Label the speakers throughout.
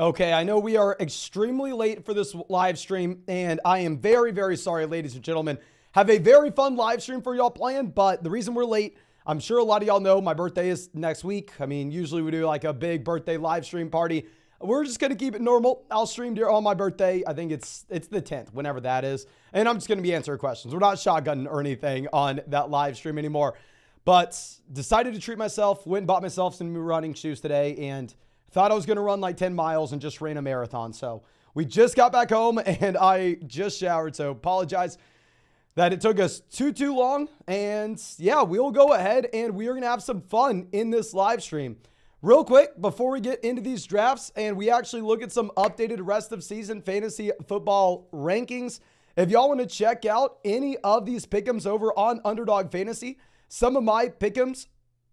Speaker 1: Okay, I know we are extremely late for this live stream, and I am very, very sorry, ladies and gentlemen. Have a very fun live stream for y'all planned, but the reason we're late, I'm sure a lot of y'all know my birthday is next week. I mean, usually we do like a big birthday live stream party. We're just going to keep it normal. I'll stream on my birthday. I think it's the 10th, whenever that is. And I'm just going to be answering questions. We're not shotgunning or anything on that live stream anymore. But decided to treat myself, went and bought myself some new running shoes today, and thought I was going to run like 10 miles and just ran a marathon. So we just got back home and I just showered. So apologize that it took us too long. And yeah, we'll go ahead and we are going to have some fun in this live stream. Real quick, before we get into these drafts and we actually look at some updated rest of season fantasy football rankings, if y'all want to check out any of these pick'ems over on Underdog Fantasy, some of my pick'ems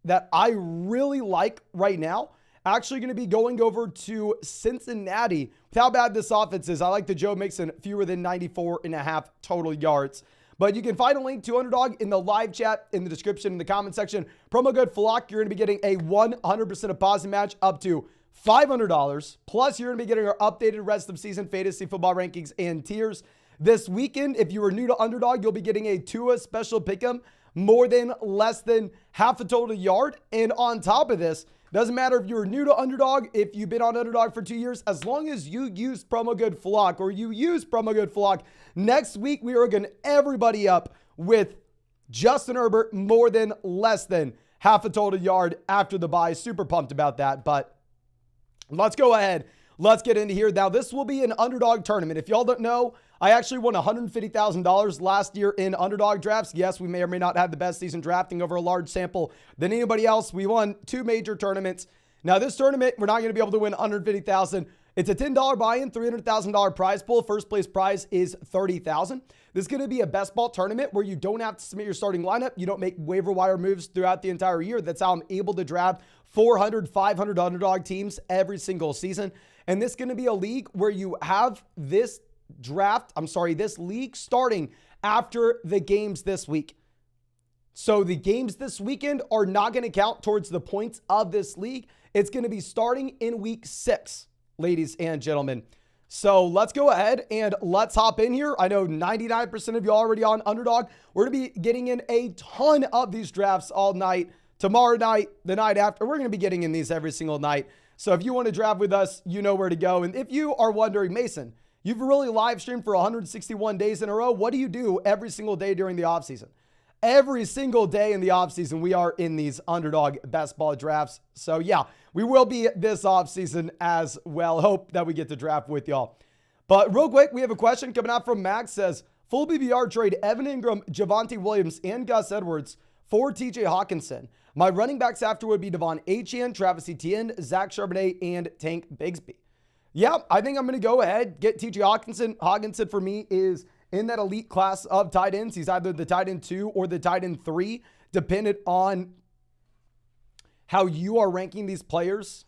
Speaker 1: that I really like right now, actually going to be going over to Cincinnati. With how bad this offense is, I like the Joe Mixon fewer than 94.5 total yards. But you can find a link to Underdog in the live chat, in the description, in the comment section. Promo code FLOCK, you're going to be getting a 100% deposit match up to $500. Plus, you're going to be getting our updated rest of season fantasy football rankings and tiers. This weekend, if you are new to Underdog, you'll be getting a Tua special pick'em, more than less than half a total yard. And on top of this, doesn't matter if you're new to Underdog, if you've been on Underdog for 2 years, as long as you use promo code FLOCK or you use promo code FLOCK, next week we are going to everybody up with Justin Herbert more than less than half a total yard after the bye. Super pumped about that, but let's go ahead. Let's get into here. Now, this will be an Underdog tournament. If y'all don't know, I actually won $150,000 last year in Underdog drafts. Yes, we may or may not have the best season drafting over a large sample than anybody else. We won 2 major tournaments. Now, this tournament, we're not going to be able to win $150,000. It's a $10 buy-in, $300,000 prize pool. First place prize is $30,000. This is going to be a best ball tournament where you don't have to submit your starting lineup. You don't make waiver wire moves throughout the entire year. That's how I'm able to draft 400, 500 Underdog teams every single season. And this is going to be a league where you have this league starting after the games this week. So the games this weekend are not going to count towards the points of this league. It's going to be starting in week 6, ladies and gentlemen. So let's go ahead and let's hop in here. I know 99% of you already on Underdog. We're going to be getting in a ton of these drafts all night. Tomorrow night, the night after, we're going to be getting in these every single night. So if you want to draft with us, you know where to go. And if you are wondering, Mason, you've really live streamed for 161 days in a row. What do you do every single day during the offseason? Every single day in the offseason, we are in these Underdog best ball drafts. So yeah, we will be this offseason as well. Hope that we get to draft with y'all. But real quick, we have a question coming out from Max. Says, full BBR trade Evan Ingram, Javonte Williams, and Gus Edwards for TJ Hawkinson. My running backs after would be Devon Achane, Travis Etienne, Zach Charbonnet, and Tank Bigsby. Yeah, I think I'm going to go ahead, get TJ Hawkinson. Hawkinson for me is in that elite class of tight ends. He's either the tight end 2 or the tight end 3, dependent on how you are ranking these players.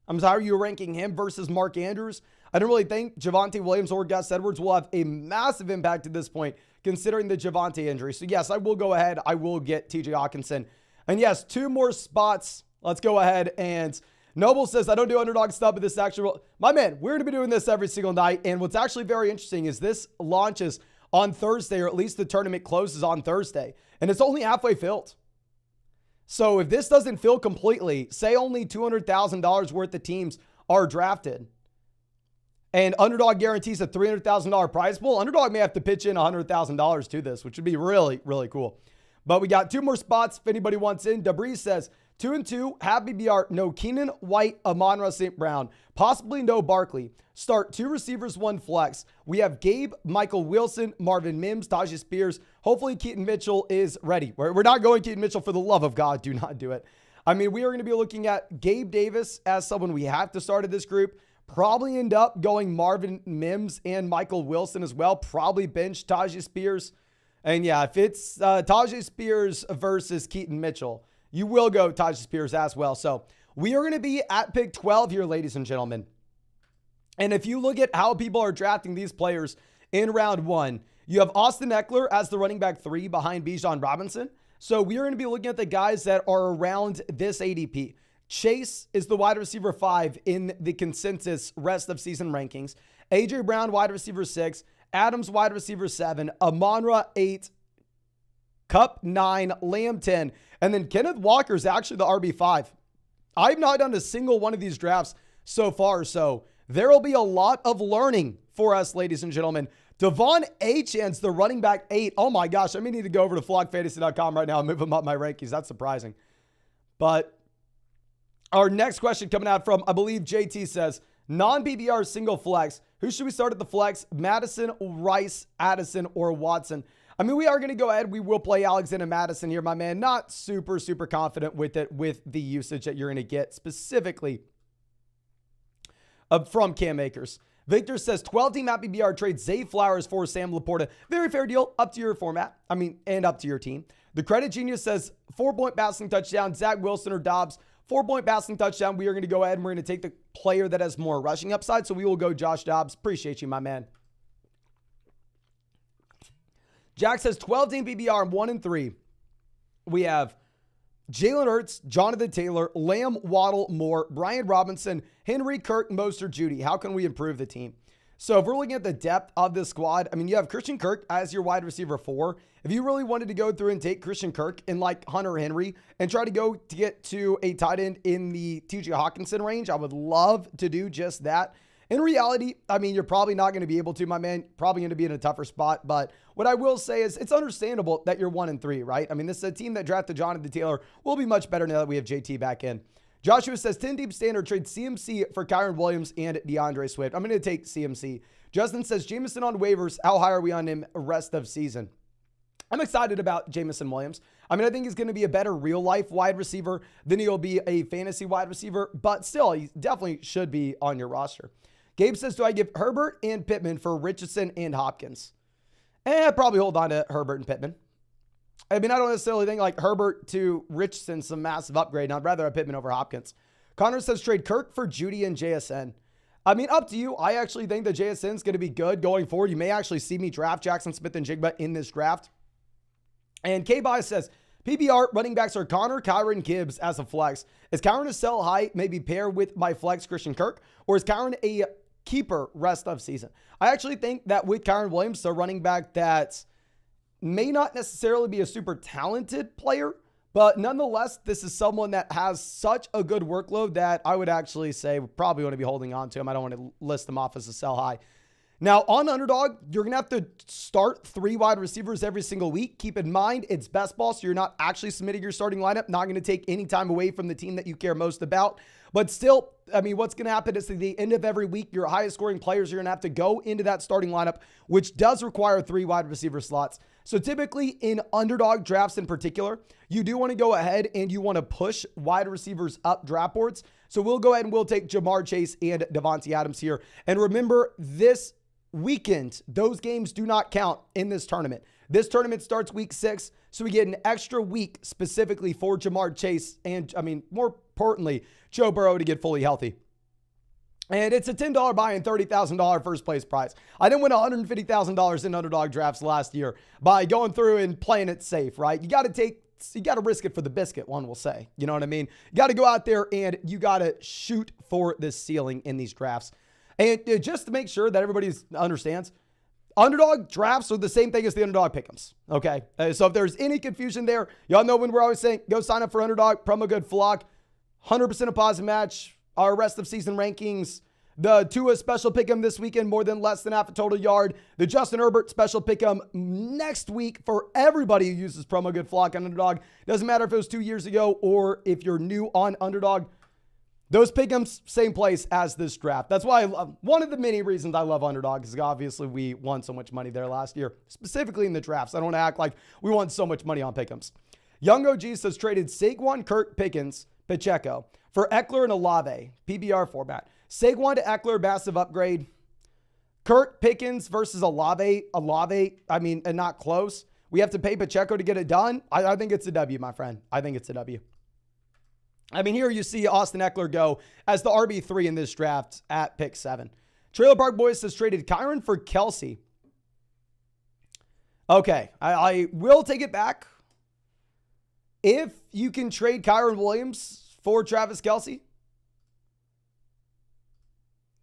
Speaker 1: I'm sorry, you're ranking him versus Mark Andrews. I don't really think Javonte Williams or Gus Edwards will have a massive impact at this point, considering the Javonte injury. So yes, I will go ahead. I will get TJ Hawkinson. And yes, 2 more spots. Let's go ahead. And Noble says, I don't do Underdog stuff, but this is actually, my man, we're going to be doing this every single night. And what's actually very interesting is this launches on Thursday, or at least the tournament closes on Thursday. And it's only halfway filled. So if this doesn't fill completely, say only $200,000 worth of teams are drafted, and Underdog guarantees a $300,000 prize pool, Underdog may have to pitch in $100,000 to this, which would be really, really cool. But we got 2 more spots if anybody wants in. Debris says, 2 and 2, have BBR, no Keenan White, Amon-Ra St. Brown, possibly no Barkley. Start 2 receivers, 1 flex. We have Gabe, Michael Wilson, Marvin Mims, Tajay Spears. Hopefully Keaton Mitchell is ready. We're not going Keaton Mitchell, for the love of God. Do not do it. I mean, we are going to be looking at Gabe Davis as someone we have to start at this group. Probably end up going Marvin Mims and Michael Wilson as well. Probably bench Tajay Spears. And yeah, if it's Tajay Spears versus Keaton Mitchell, you will go Tajay Spears as well. So we are going to be at pick 12 here, ladies and gentlemen. And if you look at how people are drafting these players in round 1, you have Austin Eckler as the running back 3 behind Bijan Robinson. So we are going to be looking at the guys that are around this ADP. Chase is the wide receiver 5 in the consensus rest of season rankings. A.J. Brown, wide receiver 6. Adams, wide receiver 7. Amon-Ra, 8. Kupp, 9. Lamb, 10. And then Kenneth Walker is actually the RB5. I've not done a single one of these drafts so far, so there will be a lot of learning for us, ladies and gentlemen. Devon Achane, the running back 8. Oh my gosh, I may need to go over to flockfantasy.com right now and move him up my rankings. That's surprising. But our next question coming out from, I believe JT says, non-PPR single flex. Who should we start at the flex? Madison, Rice, Addison, or Watson? I mean, we are going to go ahead. We will play Alexander Madison here, my man. Not super confident with it, with the usage that you're going to get specifically from Cam Akers. Victor says 12-team at PPR trade Zay Flowers for Sam Laporta. Very fair deal, up to your format. I mean, and up to your team. The Credit Genius says 4-point passing touchdown, Zach Wilson or Dobbs. 4-point passing touchdown. We are going to go ahead and we're going to take the player that has more rushing upside. So we will go Josh Dobbs. Appreciate you, my man. Jack says 12-team PPR, 1 and 3. We have Jalen Hurts, Jonathan Taylor, Lamb, Waddle, Moore, Brian Robinson, Henry, Kirk, Mostert, Judy. How can we improve the team? So if we're looking at the depth of this squad, I mean, you have Christian Kirk as your wide receiver 4. If you really wanted to go through and take Christian Kirk in like Hunter Henry and try to go to get to a tight end in the TJ Hawkinson range, I would love to do just that. In reality, I mean, you're probably not going to be able to, my man. Probably going to be in a tougher spot. But what I will say is it's understandable that you're 1 and 3, right? I mean, this is a team that drafted Jonathan Taylor. Will be much better now that we have JT back in. Joshua says 10 deep standard trade CMC for Kyron Williams and DeAndre Swift. I'm going to take CMC. Justin says Jameson on waivers. How high are we on him rest of season? I'm excited about Jameson Williams. I mean, I think he's going to be a better real life wide receiver than he'll be a fantasy wide receiver, but still, he definitely should be on your roster. Gabe says, do I give Herbert and Pittman for Richardson and Hopkins? I'd probably hold on to Herbert and Pittman. I mean, I don't necessarily think like Herbert to Richardson some massive upgrade. I'd rather have Pittman over Hopkins. Connor says trade Kirk for Judy and JSN. I mean, up to you. I actually think that JSN is going to be good going forward. You may actually see me draft Jackson Smith and Jigba in this draft. And K-Bias says, PPR running backs are Connor, Kyron, Gibbs as a flex. Is Kyron a sell high, maybe pair with my flex Christian Kirk? Or is Kyron a keeper rest of season? I actually think that with Kyron Williams, a running back that may not necessarily be a super talented player, but nonetheless, this is someone that has such a good workload that I would actually say we probably want to be holding on to him. I don't want to list him off as a sell high. Now, on Underdog, you're going to have to start 3 wide receivers every single week. Keep in mind, it's best ball, so you're not actually submitting your starting lineup. Not going to take any time away from the team that you care most about. But still, I mean, what's going to happen is at the end of every week, your highest scoring players are going to have to go into that starting lineup, which does require 3 wide receiver slots. So typically in Underdog drafts in particular, you do want to go ahead and you want to push wide receivers up draft boards. So we'll go ahead and we'll take Jamar Chase and Devontae Adams here. And remember, this weekend, those games do not count in this tournament. This tournament starts week 6, so we get an extra week specifically for Jamar Chase and, I mean, more importantly, Joe Burrow to get fully healthy. And it's a $10 buy and $30,000 first place prize. I didn't win $150,000 in Underdog drafts last year by going through and playing it safe, right? You got to risk it for the biscuit, one will say. You know what I mean? You got to go out there and you got to shoot for this ceiling in these drafts. And just to make sure that everybody understands, Underdog drafts are the same thing as the Underdog pick'ems. Okay. So if there's any confusion there, y'all know when we're always saying, go sign up for Underdog, promo code FLOCK, 100% deposit match, our rest of season rankings, the Tua special pick'em this weekend, more than less than half a total yard, the Justin Herbert special pick'em next week for everybody who uses promo code FLOCK on Underdog. Doesn't matter if it was 2 years ago or if you're new on Underdog. Those pick'ems, same place as this draft. That's why one of the many reasons I love Underdog is obviously we won so much money there last year, specifically in the drafts. I don't want to act like we won so much money on pick'ems. Young OG says traded Saquon, Kirk, Pickens, Pacheco for Eckler and Olave, PBR format. Saquon to Eckler, massive upgrade. Kirk, Pickens versus Olave, I mean, and not close. We have to pay Pacheco to get it done. I think it's a W, my friend. I think it's a W. I mean, here you see Austin Eckler go as the RB3 in this draft at pick 7. Trailer Park Boys says traded Kyron for Kelsey. Okay, I will take it back. If you can trade Kyron Williams for Travis Kelce.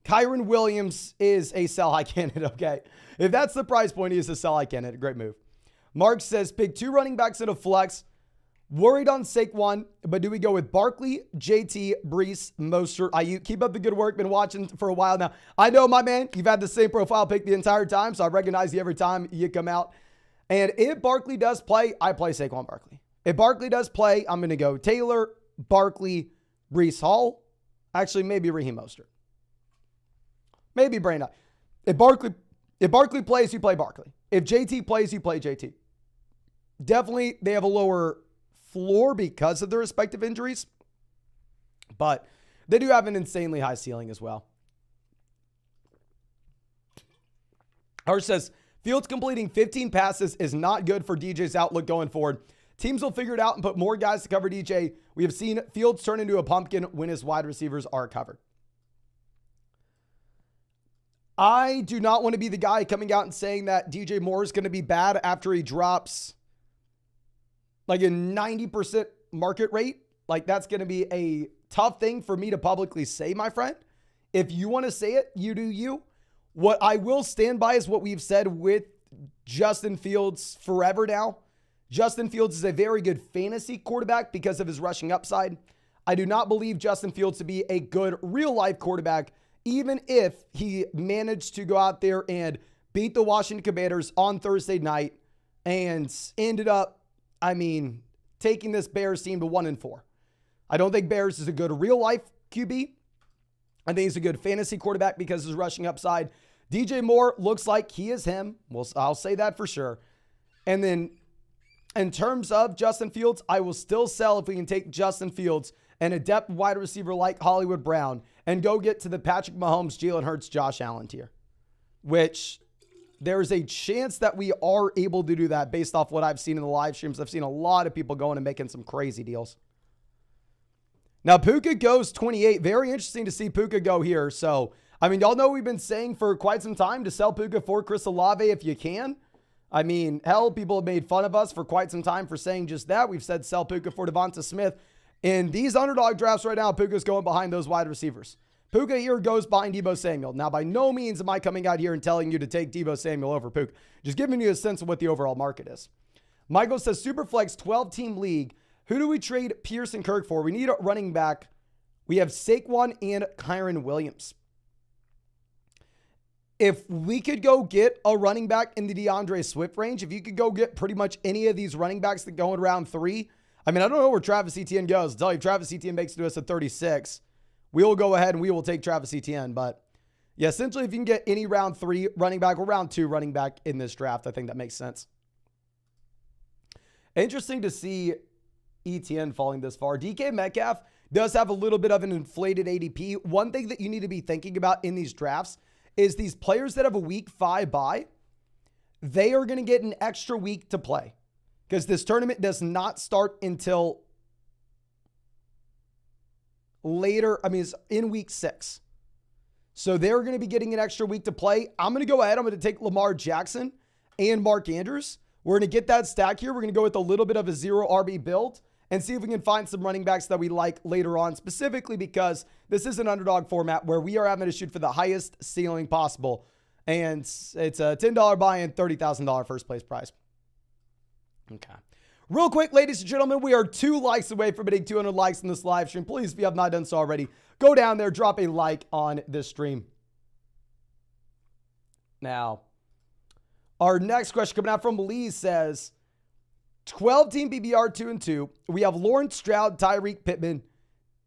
Speaker 1: Kyren Williams is a sell-high candidate, okay? If that's the price point, he is a sell-high candidate. Great move. Mark says, pick 2 running backs in a flex. Worried on Saquon, but do we go with Barkley, JT, Brees, Mostert, Ayuk? Keep up the good work. Been watching for a while now. I know, my man, you've had the same profile pick the entire time, so I recognize you every time you come out. And if Barkley does play, I play Saquon Barkley. If Barkley does play, I'm going to go Taylor, Barkley, Brees Hall. Actually, maybe Raheem Mostert. Maybe Brandon. If Barkley plays, you play Barkley. If JT plays, you play JT. Definitely, they have a lower floor because of their respective injuries, but they do have an insanely high ceiling as well. Harsh says, Fields completing 15 passes is not good for DJ's outlook going forward. Teams will figure it out and put more guys to cover DJ. We have seen Fields turn into a pumpkin when his wide receivers are covered. I do not want to be the guy coming out and saying that DJ Moore is going to be bad after he drops like a 90% market rate. Like, that's going to be a tough thing for me to publicly say, my friend. If you want to say it, you do you. What I will stand by is what we've said with Justin Fields forever now. Justin Fields is a very good fantasy quarterback because of his rushing upside. I do not believe Justin Fields to be a good real-life quarterback, even if he managed to go out there and beat the Washington Commanders on Thursday night and ended up, taking this Bears team to 1-4. I don't think Bears is a good real-life QB. I think he's a good fantasy quarterback because of his rushing upside. DJ Moore looks like he is him. Well, I'll say that for sure. And then in terms of Justin Fields, I will still sell if we can take Justin Fields and a depth wide receiver like Hollywood Brown and go get to the Patrick Mahomes, Jalen Hurts, Josh Allen tier, which there's a chance that we are able to do that based off what I've seen in the live streams. I've seen a lot of people going and making some crazy deals. Now, Puka goes 28. Very interesting to see Puka go here. So, y'all know we've been saying for quite some time to sell Puka for Chris Olave if you can. Hell, people have made fun of us for quite some time for saying just that. We've said sell Puka for Devonta Smith. In these underdog drafts right now, Puka's going behind those wide receivers. Puka here goes behind Deebo Samuel. Now, by no means am I coming out here and telling you to take Deebo Samuel over Puka. Just giving you a sense of what the overall market is. Michael says, Superflex 12-team league. Who do we trade Pierce and Kirk for? We need a running back. We have Saquon and Kyren Williams. If we could go get a running back in the DeAndre Swift range, if you could go get pretty much any of these running backs that go in round 3, I don't know where Travis Etienne goes. I'll tell you, if Travis Etienne makes it to us at 36, we will go ahead and we will take Travis Etienne. But yeah, essentially, if you can get any round 3 running back or round 2 running back in this draft, I think that makes sense. Interesting to see Etienne falling this far. DK Metcalf does have a little bit of an inflated ADP. One thing that you need to be thinking about in these drafts is these players that have a week 5 bye, they are going to get an extra week to play because this tournament does not start until later. It's in week 6. So they're going to be getting an extra week to play. I'm going to go ahead. I'm going to take Lamar Jackson and Mark Andrews. We're going to get that stack here. We're going to go with a little bit of a 0 RB build and see if we can find some running backs that we like later on, specifically because this is an underdog format where we are having to shoot for the highest ceiling possible. And it's a $10 buy-in, $30,000 first place prize. Okay. Real quick, ladies and gentlemen, we are 2 likes away from hitting 200 likes in this live stream. Please, if you have not done so already, go down there, drop a like on this stream. Now, our next question coming out from Lee says, 12-team PPR 2-2. We have Lawrence Stroud, Tyreek Pittman,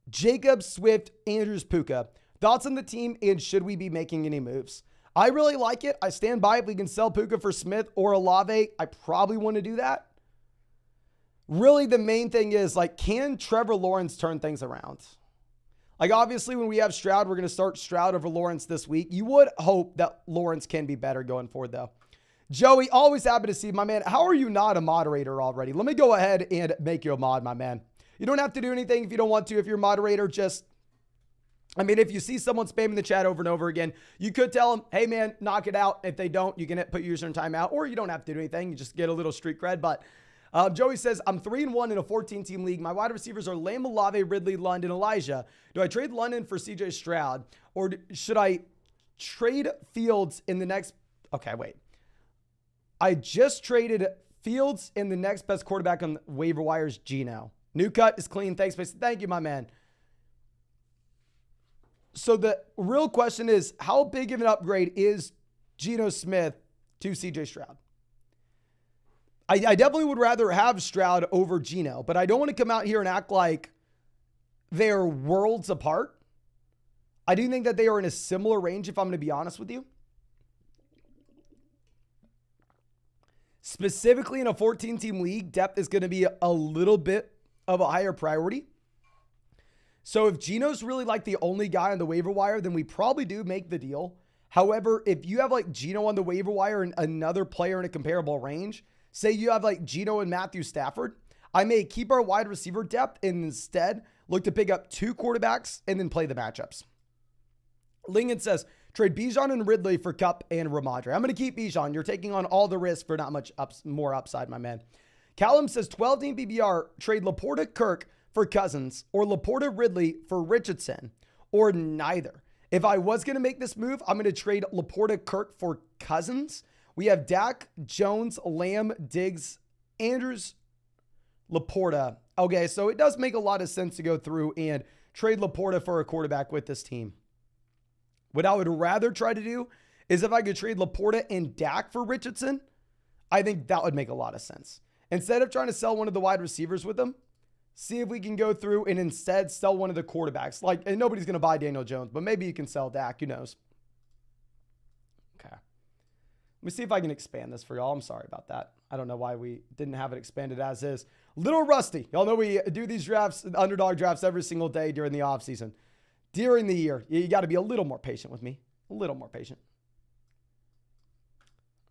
Speaker 1: Jacob Swift, Andrews Puka. Thoughts on the team, and should we be making any moves? I really like it. I stand by if we can sell Puka for Smith or Olave. I probably want to do that. Really, the main thing is, can Trevor Lawrence turn things around? Obviously, when we have Stroud, we're going to start Stroud over Lawrence this week. You would hope that Lawrence can be better going forward, though. Joey, always happy to see you, my man. How are you not a moderator already? Let me go ahead and make you a mod, my man. You don't have to do anything if you don't want to. If you're a moderator, just, if you see someone spamming the chat over and over again, you could tell them, hey, man, knock it out. If they don't, you can put user in timeout, or you don't have to do anything. You just get a little street cred. But Joey says, I'm 3-1 in a 14-team league. My wide receivers are Lamb, Olave, Ridley, London, Elijah. Do I trade London for CJ Stroud? Or should I trade Fields in the next... Okay, wait. I just traded Fields in the next best quarterback on waiver wires, Geno. New cut is clean. Thanks, Mason. Thank you, my man. So the real question is, how big of an upgrade is Geno Smith to CJ Stroud? I definitely would rather have Stroud over Geno, but I don't want to come out here and act like they're worlds apart. I do think that they are in a similar range, if I'm going to be honest with you. Specifically in a 14-team league, depth is going to be a little bit of a higher priority. So if Geno's really like the only guy on the waiver wire, then we probably do make the deal. However, if you have like Geno on the waiver wire and another player in a comparable range, say you have like Geno and Matthew Stafford, I may keep our wide receiver depth and instead look to pick up 2 quarterbacks and then play the matchups. Lincoln says, trade Bijan and Ridley for Kupp and Ramondre. I'm going to keep Bijan. You're taking on all the risk for not much more upside, my man. Callum says, 12-team PPR, trade Laporta Kirk for Cousins or Laporta Ridley for Richardson or neither. If I was going to make this move, I'm going to trade Laporta Kirk for Cousins. We have Dak, Jones, Lamb, Diggs, Andrews, Laporta. Okay, so it does make a lot of sense to go through and trade Laporta for a quarterback with this team. What I would rather try to do is if I could trade Laporta and Dak for Richardson, I think that would make a lot of sense. Instead of trying to sell one of the wide receivers with them, see if we can go through and instead sell one of the quarterbacks. Like, and nobody's going to buy Daniel Jones, but maybe you can sell Dak. Who knows? Okay. Let me see if I can expand this for y'all. I'm sorry about that. I don't know why we didn't have it expanded as is. Little rusty. Y'all know we do these drafts, underdog drafts every single day during the offseason. During the year, you got to be a little more patient with me. A little more patient.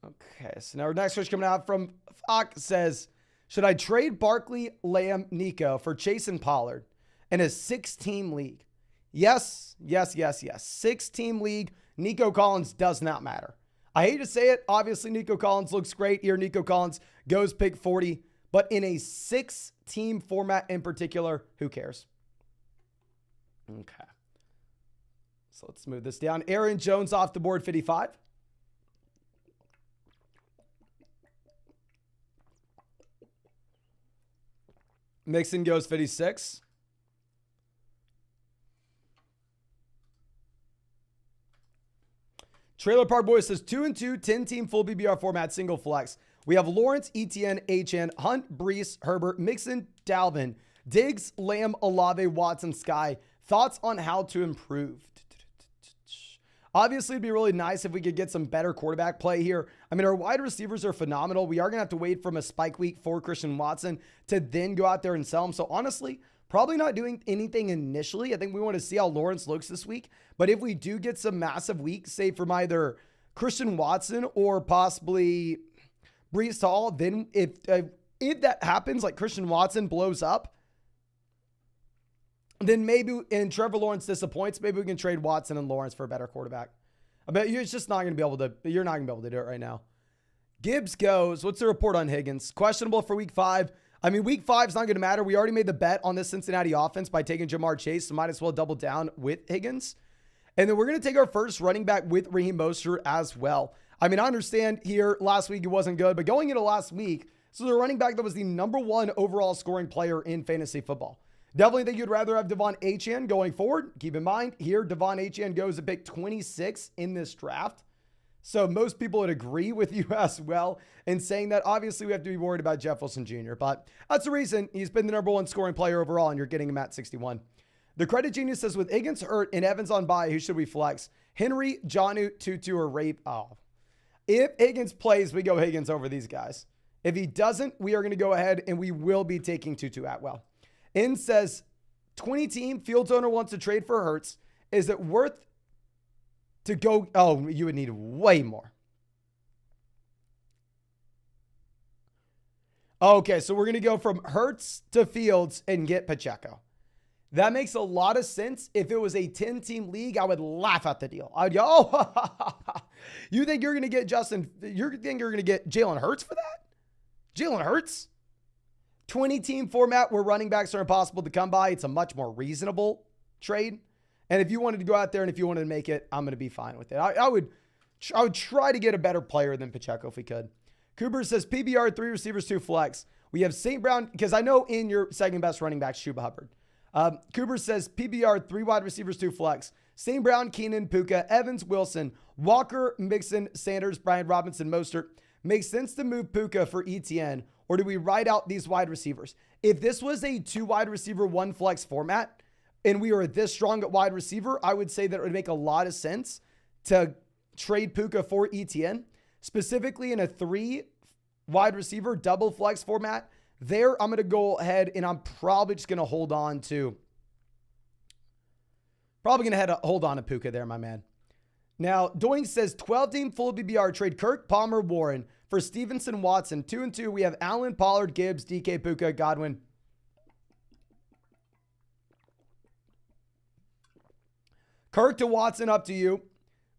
Speaker 1: Okay, so now our next question coming out from Fox says, should I trade Barkley, Lamb, Nico for Chase and Pollard in a 6-team league? Yes, yes, yes, yes. 6-team league, Nico Collins does not matter. I hate to say it. Obviously, Nico Collins looks great here. Nico Collins goes pick 40. But in a 6-team format in particular, who cares? Okay. So let's move this down. Aaron Jones off the board, 55. Mixon goes 56. Trailer Park Boy says 2-2, 10-team full BBR format, single flex. We have Lawrence, Etienne, HN, Hunt, Brees, Herbert, Mixon, Dalvin, Diggs, Lamb, Olave, Watson, Sky. Thoughts on how to improve? Obviously, it'd be really nice if we could get some better quarterback play here. I mean, our wide receivers are phenomenal. We are going to have to wait from a spike week for Christian Watson to then go out there and sell him. So honestly, probably not doing anything initially. I think we want to see how Lawrence looks this week. But if we do get some massive weeks, say from either Christian Watson or possibly Brees Hall, then if that happens, like Christian Watson blows up, then maybe, and Trevor Lawrence disappoints, maybe we can trade Watson and Lawrence for a better quarterback. I bet you're just not going to be able to, you're not going to be able to do it right now. Gibbs goes, what's the report on Higgins? Questionable for week 5. I mean, week 5 is not going to matter. We already made the bet on this Cincinnati offense by taking Jamar Chase, so might as well double down with Higgins. And then we're going to take our first running back with Raheem Mostert as well. I mean, I understand here last week it wasn't good, but going into last week, so the running back that was the #1 overall scoring player in fantasy football. Definitely think you'd rather have Devon Achane going forward. Keep in mind, here, Devon Achane goes to pick 26 in this draft. So most people would agree with you as well in saying that. Obviously, we have to be worried about Jeff Wilson Jr., but that's the reason he's been the #1 scoring player overall, and you're getting him at 61. The Credit Genius says, with Higgins hurt and Evans on bye, who should we flex? Henry, Jonnu, Tutu, or Rape? Oh. If Higgins plays, we go Higgins over these guys. If he doesn't, we are going to go ahead and we will be taking Tutu Atwell. In says, 20-team Fields owner wants to trade for Hurts. Is it worth to go? Oh, you would need way more. Okay, so we're going to go from Hurts to Fields and get Pacheco. That makes a lot of sense. If it was a 10-team league, I would laugh at the deal. I'd go, oh, you think you're going to get Jalen Hurts for that? Jalen Hurts? 20-team format where running backs are impossible to come by, it's a much more reasonable trade. And if you wanted to go out there and if you wanted to make it, I'm going to be fine with it. I would try to get a better player than Pacheco if we could. Cooper says PBR, 3 receivers, 2 flex. We have St. Brown, because I know in your second best running back, Chuba Hubbard. Cooper says PBR, 3 wide receivers, 2 flex. St. Brown, Keenan, Puka, Evans, Wilson, Walker, Mixon, Sanders, Brian Robinson, Mostert. Makes sense to move Puka for ETN, or do we ride out these wide receivers? If this was a 2 wide receiver, 1 flex format, and we were this strong at wide receiver, I would say that it would make a lot of sense to trade Puka for ETN, specifically in a 3 wide receiver double flex format. There, I'm going to go ahead and I'm probably just going to hold on to Puka there, my man. Now, Doink says 12-team full BBR trade Kirk, Palmer, Warren for Stevenson, Watson. 2 and 2. We have Allen, Pollard, Gibbs, DK, Puka, Godwin. Kirk to Watson, up to you.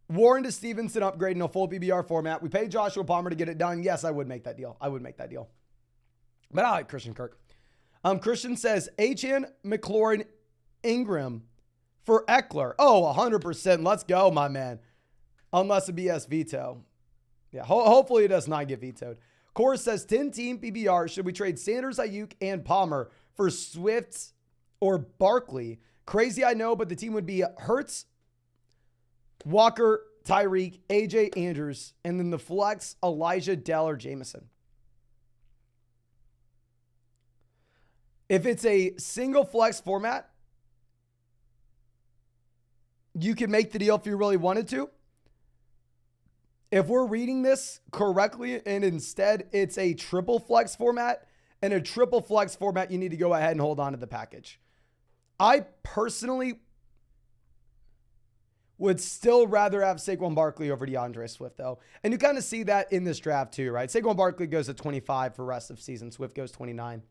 Speaker 1: Warren to Stevenson, upgrade in a full PBR format. We paid Joshua Palmer to get it done. Yes, I would make that deal. But I like Christian Kirk. Christian says Achane, McLaurin, Ingram for Eckler. Oh, 100%. Let's go, my man. Unless a BS veto. Yeah, hopefully it does not get vetoed. Core says 10-team PBR. Should we trade Sanders, Ayuk, and Palmer for Swift or Barkley? Crazy, I know, but the team would be Hurts, Walker, Tyreek, AJ Andrews, and then the flex, Elijah, Dell, or Jameson. If it's a single flex format, you can make the deal if you really wanted to. If we're reading this correctly and instead it's a triple flex format, and a triple flex format, you need to go ahead and hold on to the package. I personally would still rather have Saquon Barkley over DeAndre Swift, though. And you kind of see that in this draft, too, right? Saquon Barkley goes at 25 for rest of season. Swift goes 29.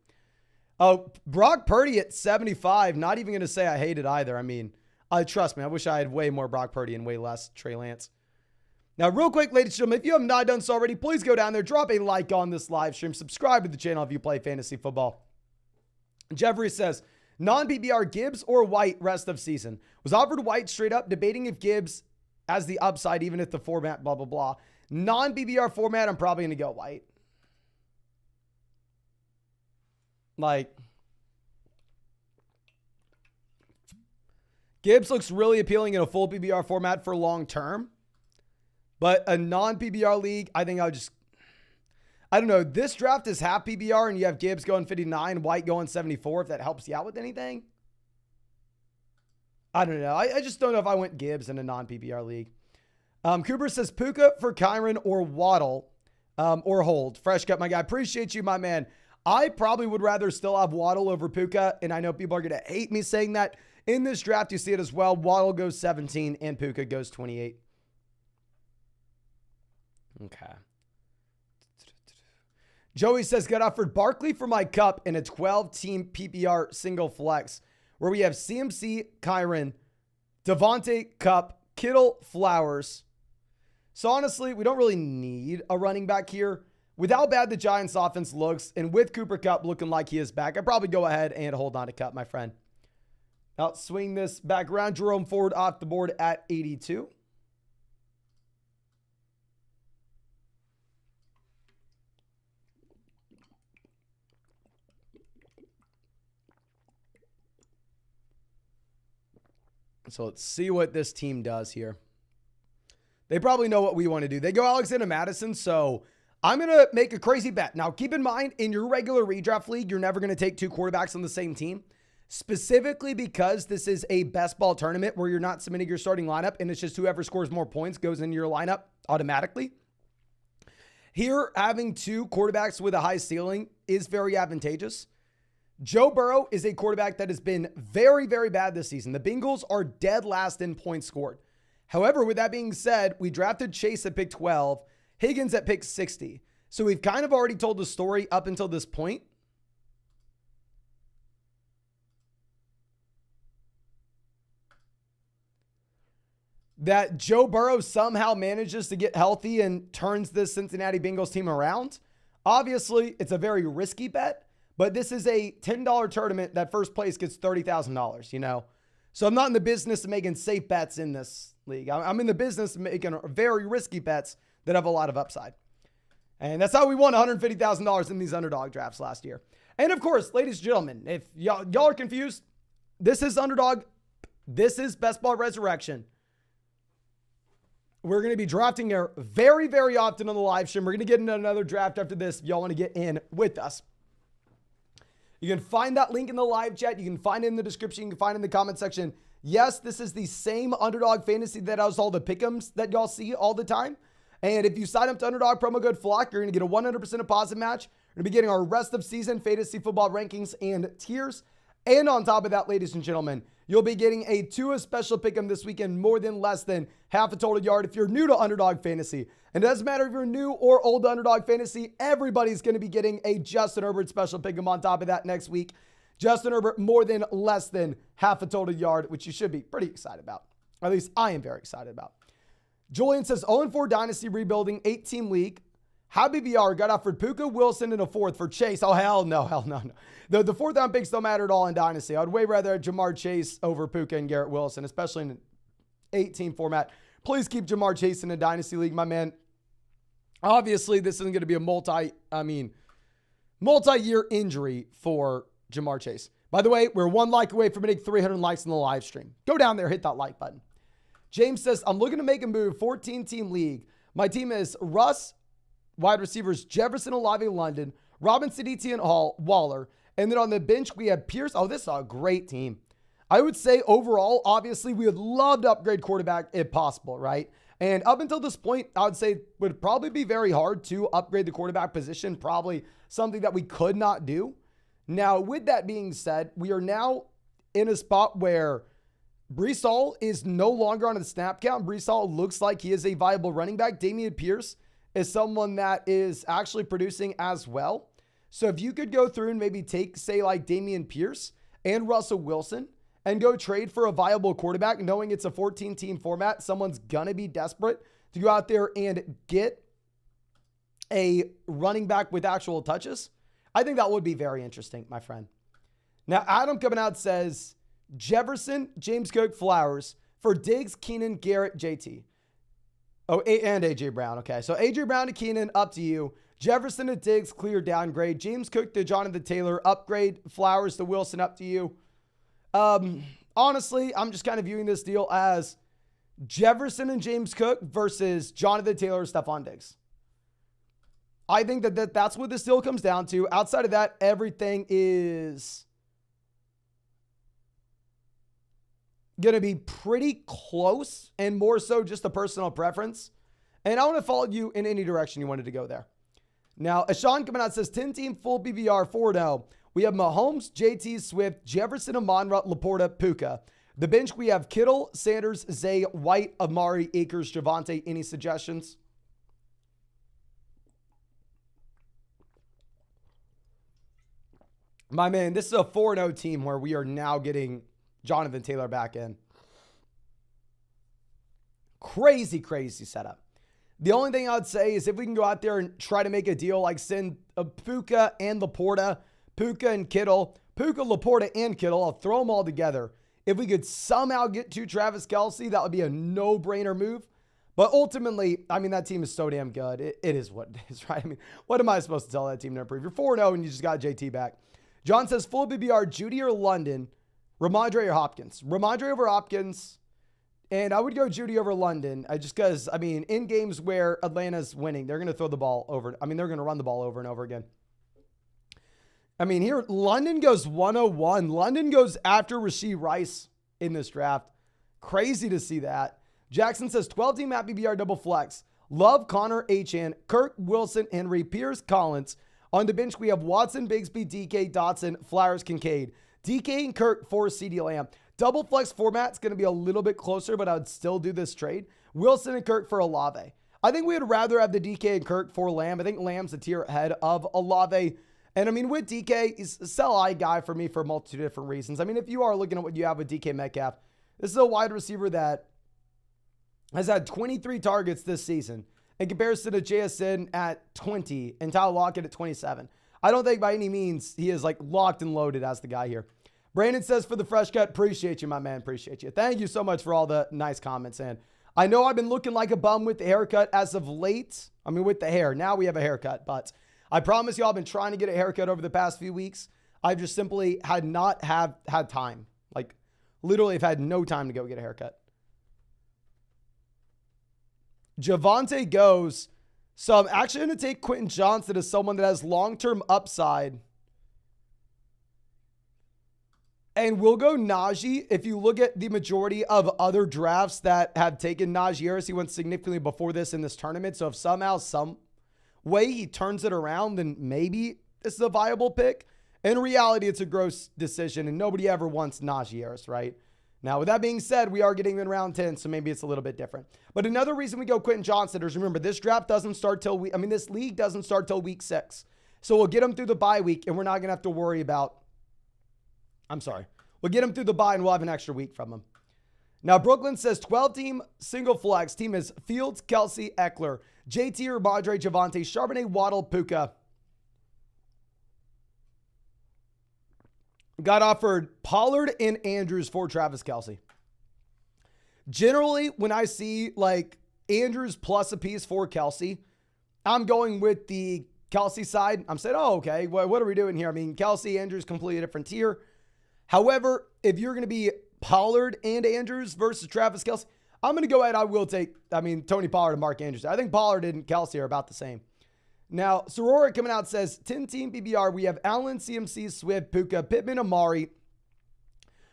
Speaker 1: Oh, Brock Purdy at 75. Not even going to say I hate it either. I mean, trust me, I wish I had way more Brock Purdy and way less Trey Lance. Now, real quick, ladies and gentlemen, if you have not done so already, please go down there, drop a like on this live stream, subscribe to the channel if you play fantasy football. Jeffrey says, non-PBR Gibbs or White rest of season. Was offered White straight up, debating if Gibbs has the upside, even if the format, blah, blah, blah. Non-PBR format, I'm probably going to go White. Like, Gibbs looks really appealing in a full PBR format for long term. But a non-PBR league, I think I don't know. This draft is half PBR and you have Gibbs going 59, White going 74, if that helps you out with anything. I don't know. I just don't know if I went Gibbs in a non-PBR league. Cooper says Puka for Kyron or Waddle or hold. Fresh cut, my guy. Appreciate you, my man. I probably would rather still have Waddle over Puka, and I know people are going to hate me saying that. In this draft, you see it as well. Waddle goes 17 and Puka goes 28. Okay. Joey says, got offered Barkley for my cup in a 12-team PPR single flex where we have CMC, Kyron, Devontae, Cup, Kittle, Flowers. So honestly, we don't really need a running back here. With how bad the Giants offense looks and with Cooper Kupp looking like he is back, I'd probably go ahead and hold on to Kupp, my friend. Now swing this back around. Jerome Ford off the board at 82. So let's see what this team does here. They probably know what we want to do. They go Alexander Madison, so I'm going to make a crazy bet. Now, keep in mind, in your regular redraft league, you're never going to take 2 quarterbacks on the same team, specifically because this is a best ball tournament where you're not submitting your starting lineup, and it's just whoever scores more points goes into your lineup automatically. Here, having 2 quarterbacks with a high ceiling is very advantageous. Joe Burrow is a quarterback that has been very, very bad this season. The Bengals are dead last in points scored. However, with that being said, we drafted Chase at pick 12, Higgins at pick 60. So we've kind of already told the story up until this point. That Joe Burrow somehow manages to get healthy and turns this Cincinnati Bengals team around. Obviously, it's a very risky bet, But this is a $10 tournament that first place gets $30,000, you know? So I'm not in the business of making safe bets in this league. I'm in the business of making very risky bets that have a lot of upside. And that's how we won $150,000 in these underdog drafts last year. And of course, ladies and gentlemen, if y'all are confused, this is Underdog. This is Best Ball Resurrection. We're going to be drafting here very, very often on the live stream. We're going to get into another draft after this if y'all want to get in with us. You can find that link in the live chat. You can find it in the description. You can find it in the comment section. Yes, this is the same Underdog Fantasy that has all the pick'ems that y'all see all the time. And if you sign up to Underdog promo code FLOCK, you're going to get a 100% deposit match. We're going to be getting our rest of season fantasy football rankings and tiers. And on top of that, ladies and gentlemen, you'll be getting a Tua special pick'em this weekend, more than less than half a total yard if you're new to Underdog Fantasy. And it doesn't matter if you're new or old to Underdog Fantasy, everybody's going to be getting a Justin Herbert special pick'em on top of that next week. Justin Herbert, more than less than half a total yard, which you should be pretty excited about. Or at least I am very excited about. Julian says 0-4 Dynasty rebuilding, 8-team league. How BBR got offered Puka, Wilson, and a fourth for Chase. Oh, hell no. The fourth round picks don't matter at all in Dynasty. I would way rather have Jamar Chase over Puka and Garrett Wilson, especially in an 8-team format. Please keep Jamar Chase in a Dynasty league, my man. Obviously, this isn't going to be a multi-year injury for Jamar Chase. By the way, we're 1 like away from hitting 300 likes in the live stream. Go down there, hit that like button. James says, I'm looking to make a move, 14-team league. My team is Russ, wide receivers Jefferson, Olave, London, Robinson, Etienne, Hall, Waller. And then on the bench, we have Pierce. Oh, this is a great team. I would say overall, obviously, we would love to upgrade quarterback if possible, right? And up until this point, I would say it would probably be very hard to upgrade the quarterback position. Probably something that we could not do. Now, with that being said, we are now in a spot where Breece Hall is no longer on the snap count. Breece Hall looks like he is a viable running back. Damian Pierce is someone that is actually producing as well. So if you could go through and maybe take, say, like Damian Pierce and Russell Wilson and go trade for a viable quarterback, knowing it's a 14-team format, someone's going to be desperate to go out there and get a running back with actual touches, I think that would be very interesting, my friend. Now, Adam coming out says, Jefferson, James Cook, Flowers for Diggs, Keenan, Garrett, JT. Oh, and AJ Brown. Okay, so AJ Brown to Keenan, up to you. Jefferson to Diggs, clear, downgrade. James Cook to Jonathan Taylor, upgrade. Flowers to Wilson, up to you. Honestly, I'm just kind of viewing this deal as Jefferson and James Cook versus Jonathan Taylor and Stephon Diggs. I think that's what this deal comes down to. Outside of that, everything is going to be pretty close and more so just a personal preference. And I want to follow you in any direction you wanted to go there. Now, Ashawn coming out says 10-team full BBR 4-0. We have Mahomes, JT, Swift, Jefferson, Amon-Ra, Laporta, Puka. The bench, we have Kittle, Sanders, Zay, White, Amari, Akers, Javonte. Any suggestions? My man, this is a 4-0 team where we are now getting Jonathan Taylor back in. Crazy, crazy setup. The only thing I would say is if we can go out there and try to make a deal like send a Puka and Laporta, Puka and Kittle, Puka, Laporta, and Kittle, I'll throw them all together. If we could somehow get to Travis Kelce, that would be a no-brainer move. But ultimately, I mean, that team is so damn good. It is what it is, right? I mean, what am I supposed to tell that team to improve? You're 4-0 and you just got JT back. John says, full BBR, Judy or London, Ramondre or Hopkins. Ramondre over Hopkins, and I would go Judy over London, just because, I mean, in games where Atlanta's winning, they're going to throw the ball over. I mean, they're going to run the ball over and over again. I mean, here, London goes 101. London goes after Rashee Rice in this draft. Crazy to see that. Jackson says 12-team at BBR double flex. Love, Connor, Achane, Kirk, Wilson, Henry, Pierce, Collins. On the bench, we have Watson, Bigsby, DK, Dotson, Flowers, Kincaid. DK and Kirk for CeeDee Lamb. Double flex format's going to be a little bit closer, but I would still do this trade. Wilson and Kirk for Olave. I think we would rather have the DK and Kirk for Lamb. I think Lamb's a tier ahead of Olave. And I mean, with DK, he's a sell-high guy for me for a multitude of different reasons. I mean, if you are looking at what you have with DK Metcalf, this is a wide receiver that has had 23 targets this season in comparison to JSN at 20 and Tyler Lockett at 27. I don't think by any means he is like locked and loaded as the guy here. Brandon says for the fresh cut, appreciate you, my man. Appreciate you. Thank you so much for all the nice comments. And I know I've been looking like a bum with the haircut as of late. I mean, with the hair. Now we have a haircut, but I promise you I've been trying to get a haircut over the past few weeks. I just simply had not had time. Like, literally have had no time to go get a haircut. Javonte goes. So I'm actually going to take Quentin Johnson as someone that has long-term upside. And we'll go Najee. If you look at the majority of other drafts that have taken Najee Harris, he went significantly before this in this tournament. So if somehow, some way he turns it around, then maybe this is a viable pick. In reality, it's a gross decision, and nobody ever wants Najee Harris, right? Now, with that being said, we are getting in round 10, so maybe it's a little bit different. But another reason we go Quentin Johnson is, remember, this draft doesn't start till this league doesn't start till week 6. So we'll get him through the bye week, and we're not going to have to worry about, we'll get him through the bye, and we'll have an extra week from him. Now, Brooklyn says 12-team single flex. Team is Fields, Kelsey, Eckler, JT or Madre, Javonte, Charbonnet, Waddle, Puka. Got offered Pollard and Andrews for Travis Kelce. Generally, when I see like Andrews plus a piece for Kelce, I'm going with the Kelce side. I'm saying, oh, okay, what are we doing here? I mean, Kelce, Andrews, completely different tier. However, if you're going to be Pollard and Andrews versus Travis Kelce, I'm going to go ahead. I will take, Tony Pollard and Mark Andrews. I think Pollard and Kelce are about the same. Now, Sorora coming out says 10-team PPR. We have Allen, CMC, Swift, Puka, Pittman, Amari,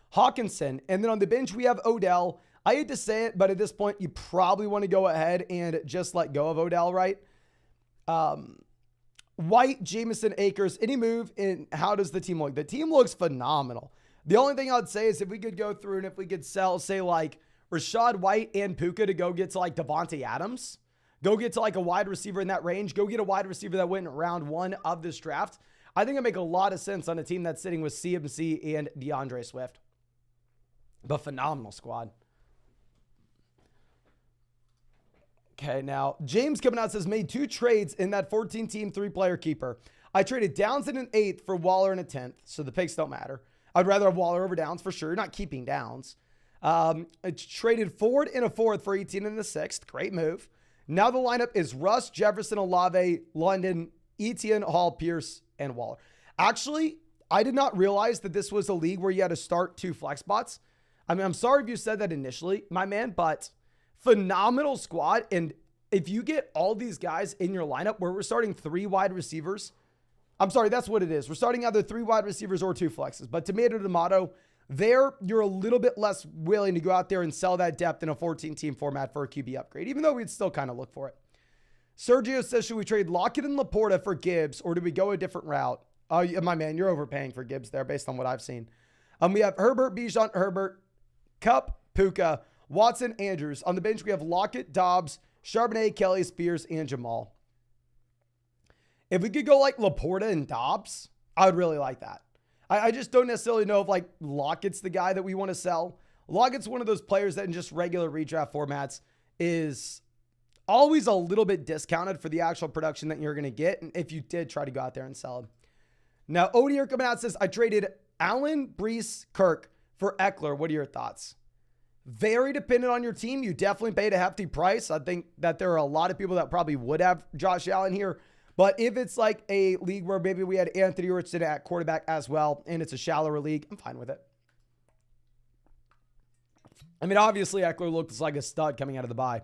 Speaker 1: Hawkinson. And then on the bench, we have Odell. I hate to say it, but at this point, you probably want to go ahead and just let go of Odell, right? White, Jameson, Akers. Any move in how does the team look? The team looks phenomenal. The only thing I'd say is if we could go through and if we could sell, say, like Rashad White and Puka to go get to like Devontae Adams, go get to like a wide receiver in that range, go get a wide receiver that went in round 1 of this draft, I think it'd make a lot of sense on a team that's sitting with CMC and DeAndre Swift. But phenomenal squad. Okay, now James coming out says, made 2 trades in that 14-team 3-player keeper. I traded Downs in an 8th for Waller in a 10th, so the picks don't matter. I'd rather have Waller over Downs for sure. You're not keeping Downs. I traded Ford in a 4th for 18 in the 6th. Great move. Now the lineup is Russ, Jefferson, Olave, London, Etienne, Hall, Pierce, and Waller. Actually, I did not realize that this was a league where you had to start 2 flex spots. I mean, I'm sorry if you said that initially, my man, but phenomenal squad. And if you get all these guys in your lineup where we're starting 3 wide receivers, I'm sorry, that's what it is. We're starting either 3 wide receivers or 2 flexes. But tomato, there, you're a little bit less willing to go out there and sell that depth in a 14-team format for a QB upgrade, even though we'd still kind of look for it. Sergio says, should we trade Lockett and Laporta for Gibbs, or do we go a different route? Oh, my man, you're overpaying for Gibbs there based on what I've seen. We have Herbert, Bijan, Herbert, Kupp, Puka, Watson, Andrews. On the bench, we have Lockett, Dobbs, Charbonnet, Kelly, Spears, and Jamal. If we could go like Laporta and Dobbs, I would really like that. I just don't necessarily know if like Lockett's the guy that we want to sell. Lockett's one of those players that in just regular redraft formats is always a little bit discounted for the actual production that you're going to get. And if you did try to go out there and sell him. Now, Odier coming out says, I traded Allen, Brees, Kirk for Eckler. What are your thoughts? Very dependent on your team. You definitely paid a hefty price. I think that there are a lot of people that probably would have Josh Allen here. But if it's like a league where maybe we had Anthony Richardson at quarterback as well, and it's a shallower league, I'm fine with it. I mean, obviously, Eckler looks like a stud coming out of the bye.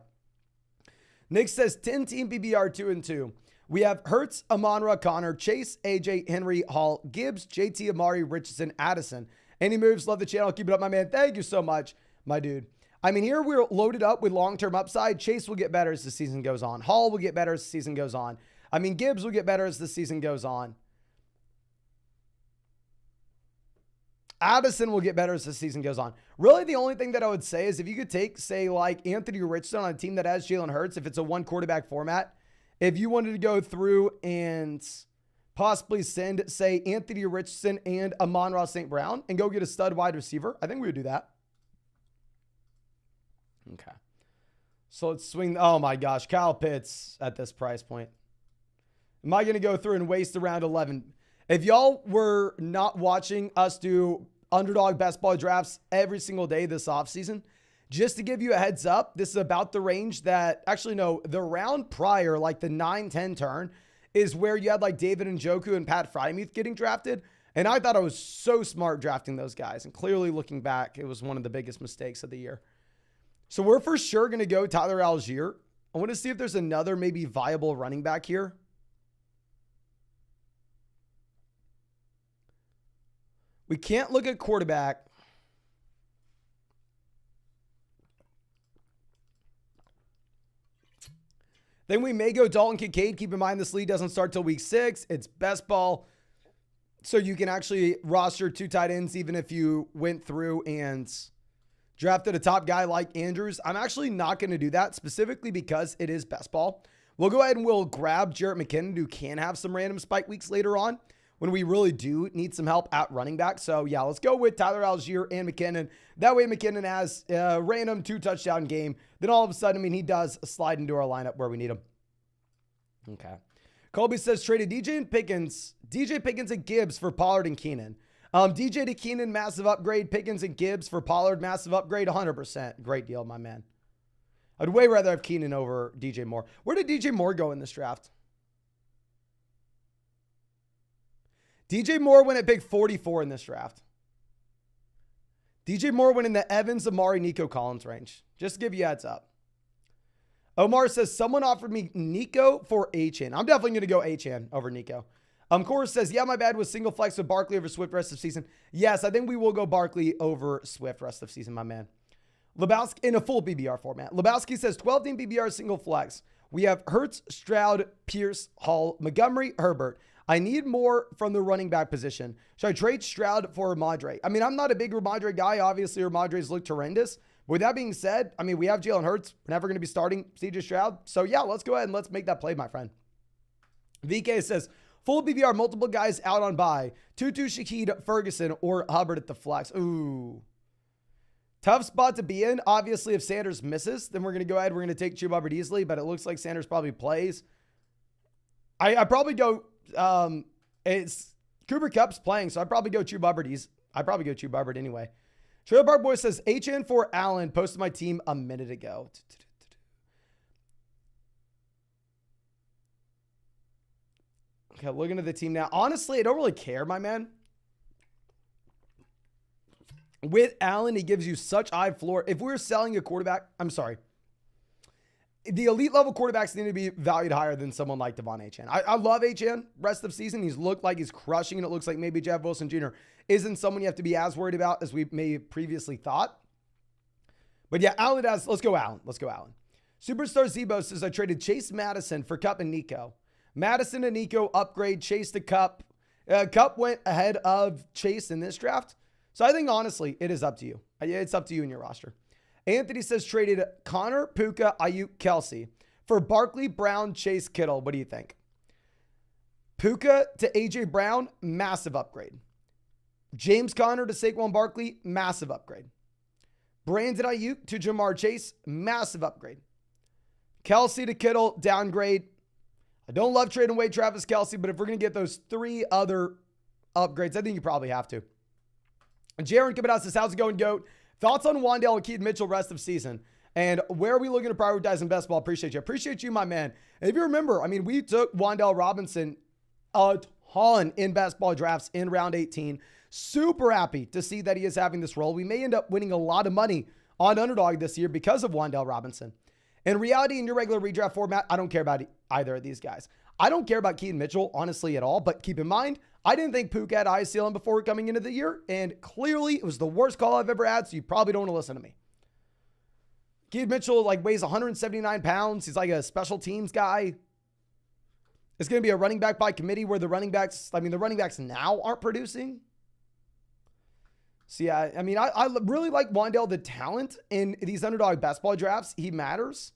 Speaker 1: Nick says 10-team PBR 2-2. We have Hurts, Amon-Ra, Connor, Chase, AJ, Henry, Hall, Gibbs, JT, Amari, Richardson, Addison. Any moves? Love the channel. Keep it up, my man. Thank you so much, my dude. I mean, here we're loaded up with long-term upside. Chase will get better as the season goes on. Hall will get better as the season goes on. I mean, Gibbs will get better as the season goes on. Addison will get better as the season goes on. Really, the only thing that I would say is if you could take, say, like Anthony Richardson on a team that has Jalen Hurts, if it's a 1-quarterback format, if you wanted to go through and possibly send, say, Anthony Richardson and Amon-Ra St. Brown and go get a stud wide receiver, I think we would do that. Okay. So let's swing. Oh, my gosh. Kyle Pitts at this price point. Am I going to go through and waste around 11? If y'all were not watching us do underdog best ball drafts every single day this offseason, just to give you a heads up, this is about the range that, actually, no, the round prior, like the 9-10 turn, is where you had like David Njoku and Pat Frymuth getting drafted. And I thought I was so smart drafting those guys. And clearly looking back, it was one of the biggest mistakes of the year. So we're for sure going to go Tyler Algier. I want to see if there's another maybe viable running back here. We can't look at quarterback. Then we may go Dalton Kincaid. Keep in mind this league doesn't start till week 6. It's best ball. So you can actually roster 2 tight ends even if you went through and drafted a top guy like Andrews. I'm actually not going to do that specifically because it is best ball. We'll go ahead and we'll grab Jarrett McKinnon, who can have some random spike weeks later on when we really do need some help at running back. So yeah, let's go with Tyler Algier and McKinnon. That way McKinnon has a random 2 touchdown game. Then all of a sudden, I mean, he does slide into our lineup where we need him. Okay. Colby says traded DJ Pickens and Gibbs for Pollard and Keenan. DJ to Keenan, massive upgrade. Pickens and Gibbs for Pollard, massive upgrade. 100%. Great deal, my man. I'd way rather have Keenan over DJ Moore. Where did DJ Moore go in this draft? DJ Moore went at pick 44 in this draft. DJ Moore went in the Evans, Amari, Nico Collins range. Just to give you a heads up. Omar says, someone offered me Nico for Achane. I'm definitely going to go Achane over Nico. Course says, yeah, my bad was single flex with Barkley over Swift rest of season. Yes, I think we will go Barkley over Swift rest of season, my man. Lebowski in a full BBR format. Lebowski says 12-team BBR single flex. We have Hurts, Stroud, Pierce, Hall, Montgomery, Herbert. I need more from the running back position. Should I trade Stroud for Ramondre? I mean, I'm not a big Ramondre guy. Obviously, Ramondre's looked horrendous. With that being said, I mean, we have Jalen Hurts. We're never going to be starting CJ Stroud. So yeah, let's go ahead and let's make that play, my friend. VK says, full BBR, multiple guys out on bye. Tutu, Shaquille, Ferguson, or Hubbard at the flex. Ooh. Tough spot to be in. Obviously, if Sanders misses, then we're going to go ahead. We're going to take Chuba Hubbard easily, but it looks like Sanders probably plays. I probably go, it's Cooper Kupp's playing, so I'd probably go Chuba Hubbard. I'd probably go Chuba Hubbard anyway. Trailer Park Boy says, HN for Allen, posted my team a minute ago. Okay, looking at the team now. Honestly, I don't really care, my man. With Allen, he gives you such high floor. If we're selling a quarterback, I'm sorry. The elite level quarterbacks need to be valued higher than someone like Devon Achane. I love Achane rest of season. He's looked like he's crushing, and it looks like maybe Jeff Wilson Jr. isn't someone you have to be as worried about as we may have previously thought. But yeah, Allen has, let's go Allen. Let's go Allen. Superstar Zebo says I traded Chase Madison for Kupp and Nico. Madison and Nico upgrade, Chase to Kupp. Kupp went ahead of Chase in this draft. So I think honestly, it is up to you. It's up to you in your roster. Anthony says traded Connor, Puka, Ayuk, Kelsey for Barkley, Brown, Chase, Kittle. What do you think? Puka to AJ Brown, massive upgrade. James Conner to Saquon Barkley, massive upgrade. Brandon Ayuk to Jamar Chase, massive upgrade. Kelsey to Kittle, downgrade. I don't love trading away Travis Kelsey, but if we're going to get those 3 other upgrades, I think you probably have to. Jaron coming out says, how's it going, GOAT? Thoughts on Wan'Dale and Keaton Mitchell rest of season? And where are we looking to prioritize in best ball? Appreciate you. Appreciate you, my man. And if you remember, I mean, we took Wan'Dale Robinson a ton in best ball drafts in round 18. Super happy to see that he is having this role. We may end up winning a lot of money on Underdog this year because of Wan'Dale Robinson. In reality, in your regular redraft format, I don't care about either of these guys. I don't care about Keaton Mitchell, honestly, at all. But keep in mind, I didn't think Puka had high ceiling before coming into the year. And clearly, it was the worst call I've ever had. So you probably don't want to listen to me. Keaton Mitchell weighs 179 pounds. He's like a special teams guy. It's going to be a running back by committee where the running backs now aren't producing. So yeah, I mean, I really like Wan'Dale, the talent in these Underdog best ball drafts. He matters.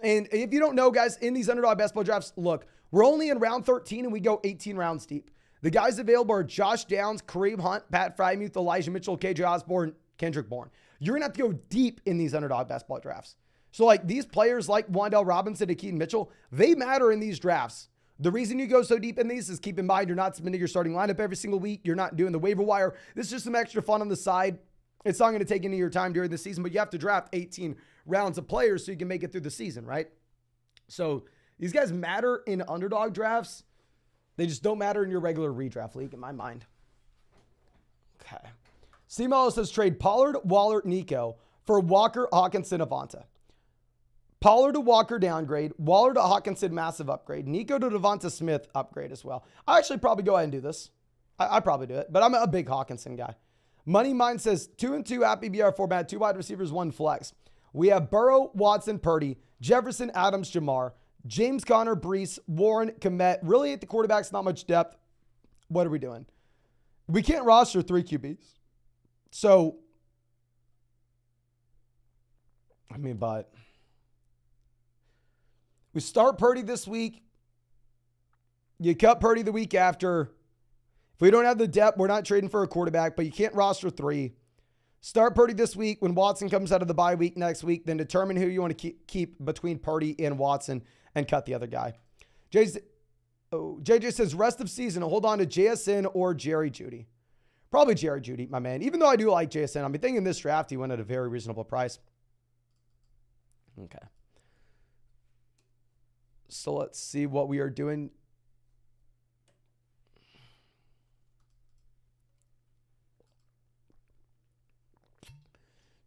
Speaker 1: And if you don't know, guys, in these Underdog best ball drafts, look, we're only in round 13 and we go 18 rounds deep. The guys available are Josh Downs, Kareem Hunt, Pat Frymuth, Elijah Mitchell, KJ Osborne, Kendrick Bourne. You're going to have to go deep in these Underdog best ball drafts. So like these players like Wan'Dale Robinson and Keaton Mitchell, they matter in these drafts. The reason you go so deep in these is, keep in mind, you're not submitting your starting lineup every single week. You're not doing the waiver wire. This is just some extra fun on the side. It's not going to take any of your time during the season, but you have to draft 18 rounds of players so you can make it through the season, right? So these guys matter in underdog drafts. They just don't matter in your regular redraft league, in my mind. Okay. C-Mello says trade Pollard, Waller, Nico for Walker, Hawkinson, Avonta. Pollard to Walker downgrade, Waller to Hawkinson massive upgrade, Nico to Devonta Smith upgrade as well. I actually probably go ahead and do this. I probably do it, but I'm a big Hawkinson guy. Money Mine says 2 and 2 at PBR format, 2 wide receivers, 1 flex. We have Burrow, Watson, Purdy, Jefferson, Adams, Jamar, James Conner, Brees, Warren, Komet. Really at the quarterbacks, not much depth. What are we doing? We can't roster 3 QBs. So, but we start Purdy this week. You cut Purdy the week after. If we don't have the depth, we're not trading for a quarterback, but you can't roster 3. Start Purdy this week. When Watson comes out of the bye week next week, then determine who you want to keep between Purdy and Watson and cut the other guy. JJ says rest of season, hold on to JSN or Jerry Jeudy. Probably Jerry Jeudy, my man. Even though I do like JSN, I'm thinking this draft he went at a very reasonable price. Okay. So let's see what we are doing.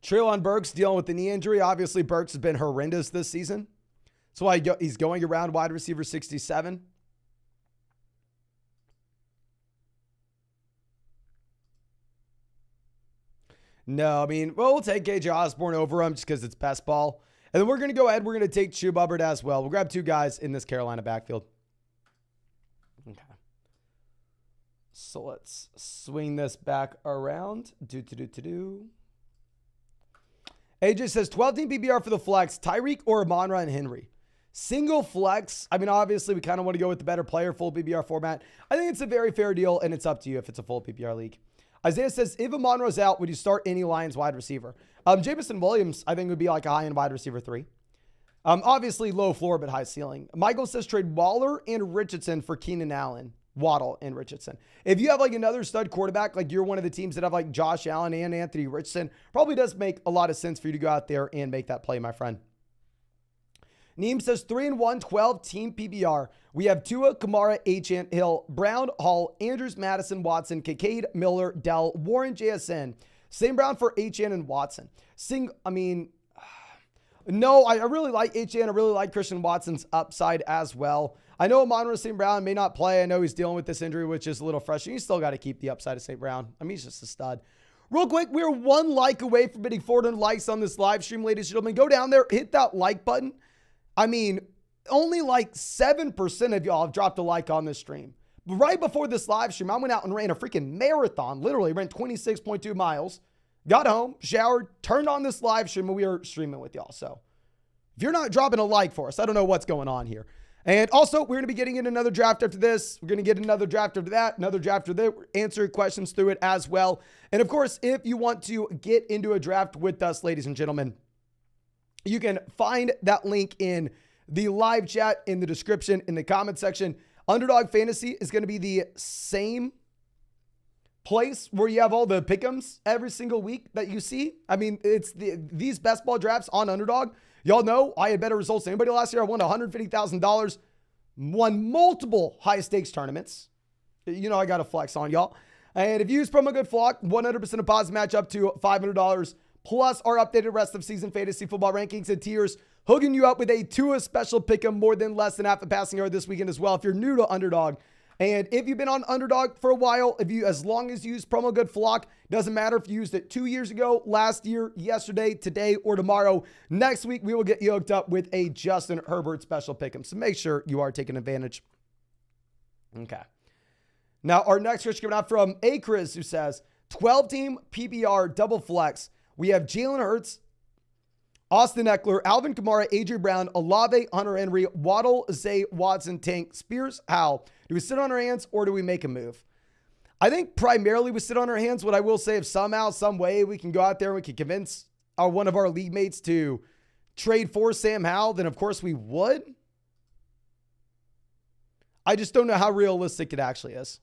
Speaker 1: Treylon Burks dealing with the knee injury. Obviously, Burks has been horrendous this season. That's why he's going around wide receiver 67. No, we'll take KJ Osborne over him just because it's best ball. And then we're going to go ahead. We're going to take Chuba Hubbard as well. We'll grab 2 guys in this Carolina backfield. Okay. So let's swing this back around. AJ says 12-team PPR for the flex. Tyreek or Amon-Ra and Henry. Single flex. Obviously, we kind of want to go with the better player, full PPR format. I think it's a very fair deal, and it's up to you if it's a full PPR league. Isaiah says, if Amon-Ra's out, would you start any Lions wide receiver? Jameson Williams, I think, would be like a high-end wide receiver 3. Obviously, low floor, but high ceiling. Michael says, trade Waller and Richardson for Keenan Allen. Waddle and Richardson. If you have like another stud quarterback, like you're one of the teams that have like Josh Allen and Anthony Richardson, probably does make a lot of sense for you to go out there and make that play, my friend. Neem says 3-1, 12-team PBR. We have Tua, Kamara, Achane, Hill, Brown, Hall, Andrews, Madison, Watson, Kincaid, Miller, Dell, Warren, JSN. Same Brown for Achane and Watson. No, I really like Achane. I really like Christian Watson's upside as well. I know Amon-Ra St. Brown may not play. I know he's dealing with this injury, which is a little frustrating. You still got to keep the upside of St. Brown. He's just a stud. Real quick, we're 1 like away from hitting 400 likes on this live stream, ladies and gentlemen. Go down there, hit that like button. Only like 7% of y'all have dropped a like on this stream. But right before this live stream, I went out and ran a freaking marathon. Literally ran 26.2 miles. Got home, showered, turned on this live stream, and we are streaming with y'all. So if you're not dropping a like for us, I don't know what's going on here. And also, we're going to be getting in another draft after this. We're going to get another draft after that, another draft after that. We're answering questions through it as well. And of course, if you want to get into a draft with us, ladies and gentlemen, you can find that link in the live chat, in the description, in the comment section. Underdog Fantasy is going to be the same place where you have all the pick'ems every single week that you see. It's these best ball drafts on Underdog. Y'all know I had better results than anybody last year. I won $150,000, won multiple high stakes tournaments. I got to flex on y'all. And if you use promo code FLOCK, 100% deposit match up to $500, plus our updated rest of season fantasy football rankings and tiers, hooking you up with a Tua special pick'em more than less than half a passing yard this weekend as well. If you're new to Underdog, and if you've been on Underdog for a while, as long as you use promo code FLOCK, doesn't matter if you used it 2 years ago, last year, yesterday, today, or tomorrow. Next week, we will get you hooked up with a Justin Herbert special pick'em. So make sure you are taking advantage. Okay. Now, our next question coming out from A. Chris, who says, 12-team PPR double flex. We have Jalen Hurts, Austin Eckler, Alvin Kamara, A.J. Brown, Olave, Hunter Henry, Waddle, Zay, Watson, Tank, Spears, Howell. Do we sit on our hands or do we make a move? I think primarily we sit on our hands. What I will say, if somehow, some way we can go out there and we can convince one of our league mates to trade for Sam Howell, then of course we would. I just don't know how realistic it actually is.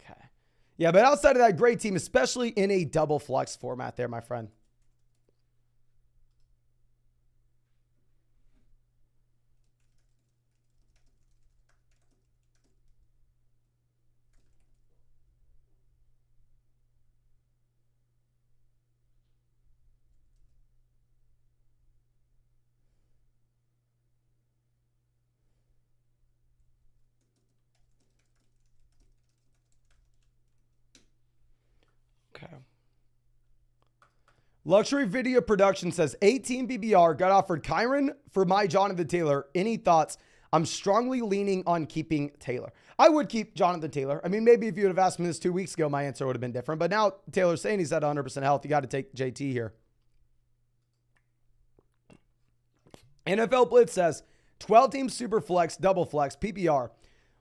Speaker 1: Okay. Yeah, but outside of that, great team, especially in a double flex format there, my friend. Okay. Luxury Video Production says 18 BBR got offered Kyron for my Jonathan Taylor. Any thoughts? I'm strongly leaning on keeping Taylor. I would keep Jonathan Taylor. I mean, maybe if you would have asked me this 2 weeks ago, my answer would have been different. But now Taylor's saying he's at 100% health. You got to take JT here. NFL Blitz says 12 team super flex, double flex, PPR.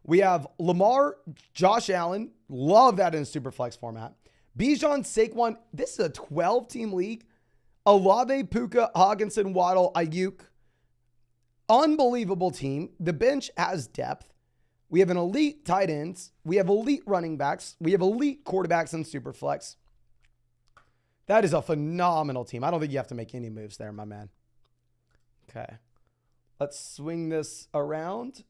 Speaker 1: We have Lamar, Josh Allen. Love that in super flex format. Bijan, Saquon. This is a 12-team league. Olave, Puka, Hawkinson, Waddle, Ayuk. Unbelievable team. The bench has depth. We have an elite tight ends. We have elite running backs. We have elite quarterbacks in super flex. That is a phenomenal team. I don't think you have to make any moves there, my man. Okay. Let's swing this around.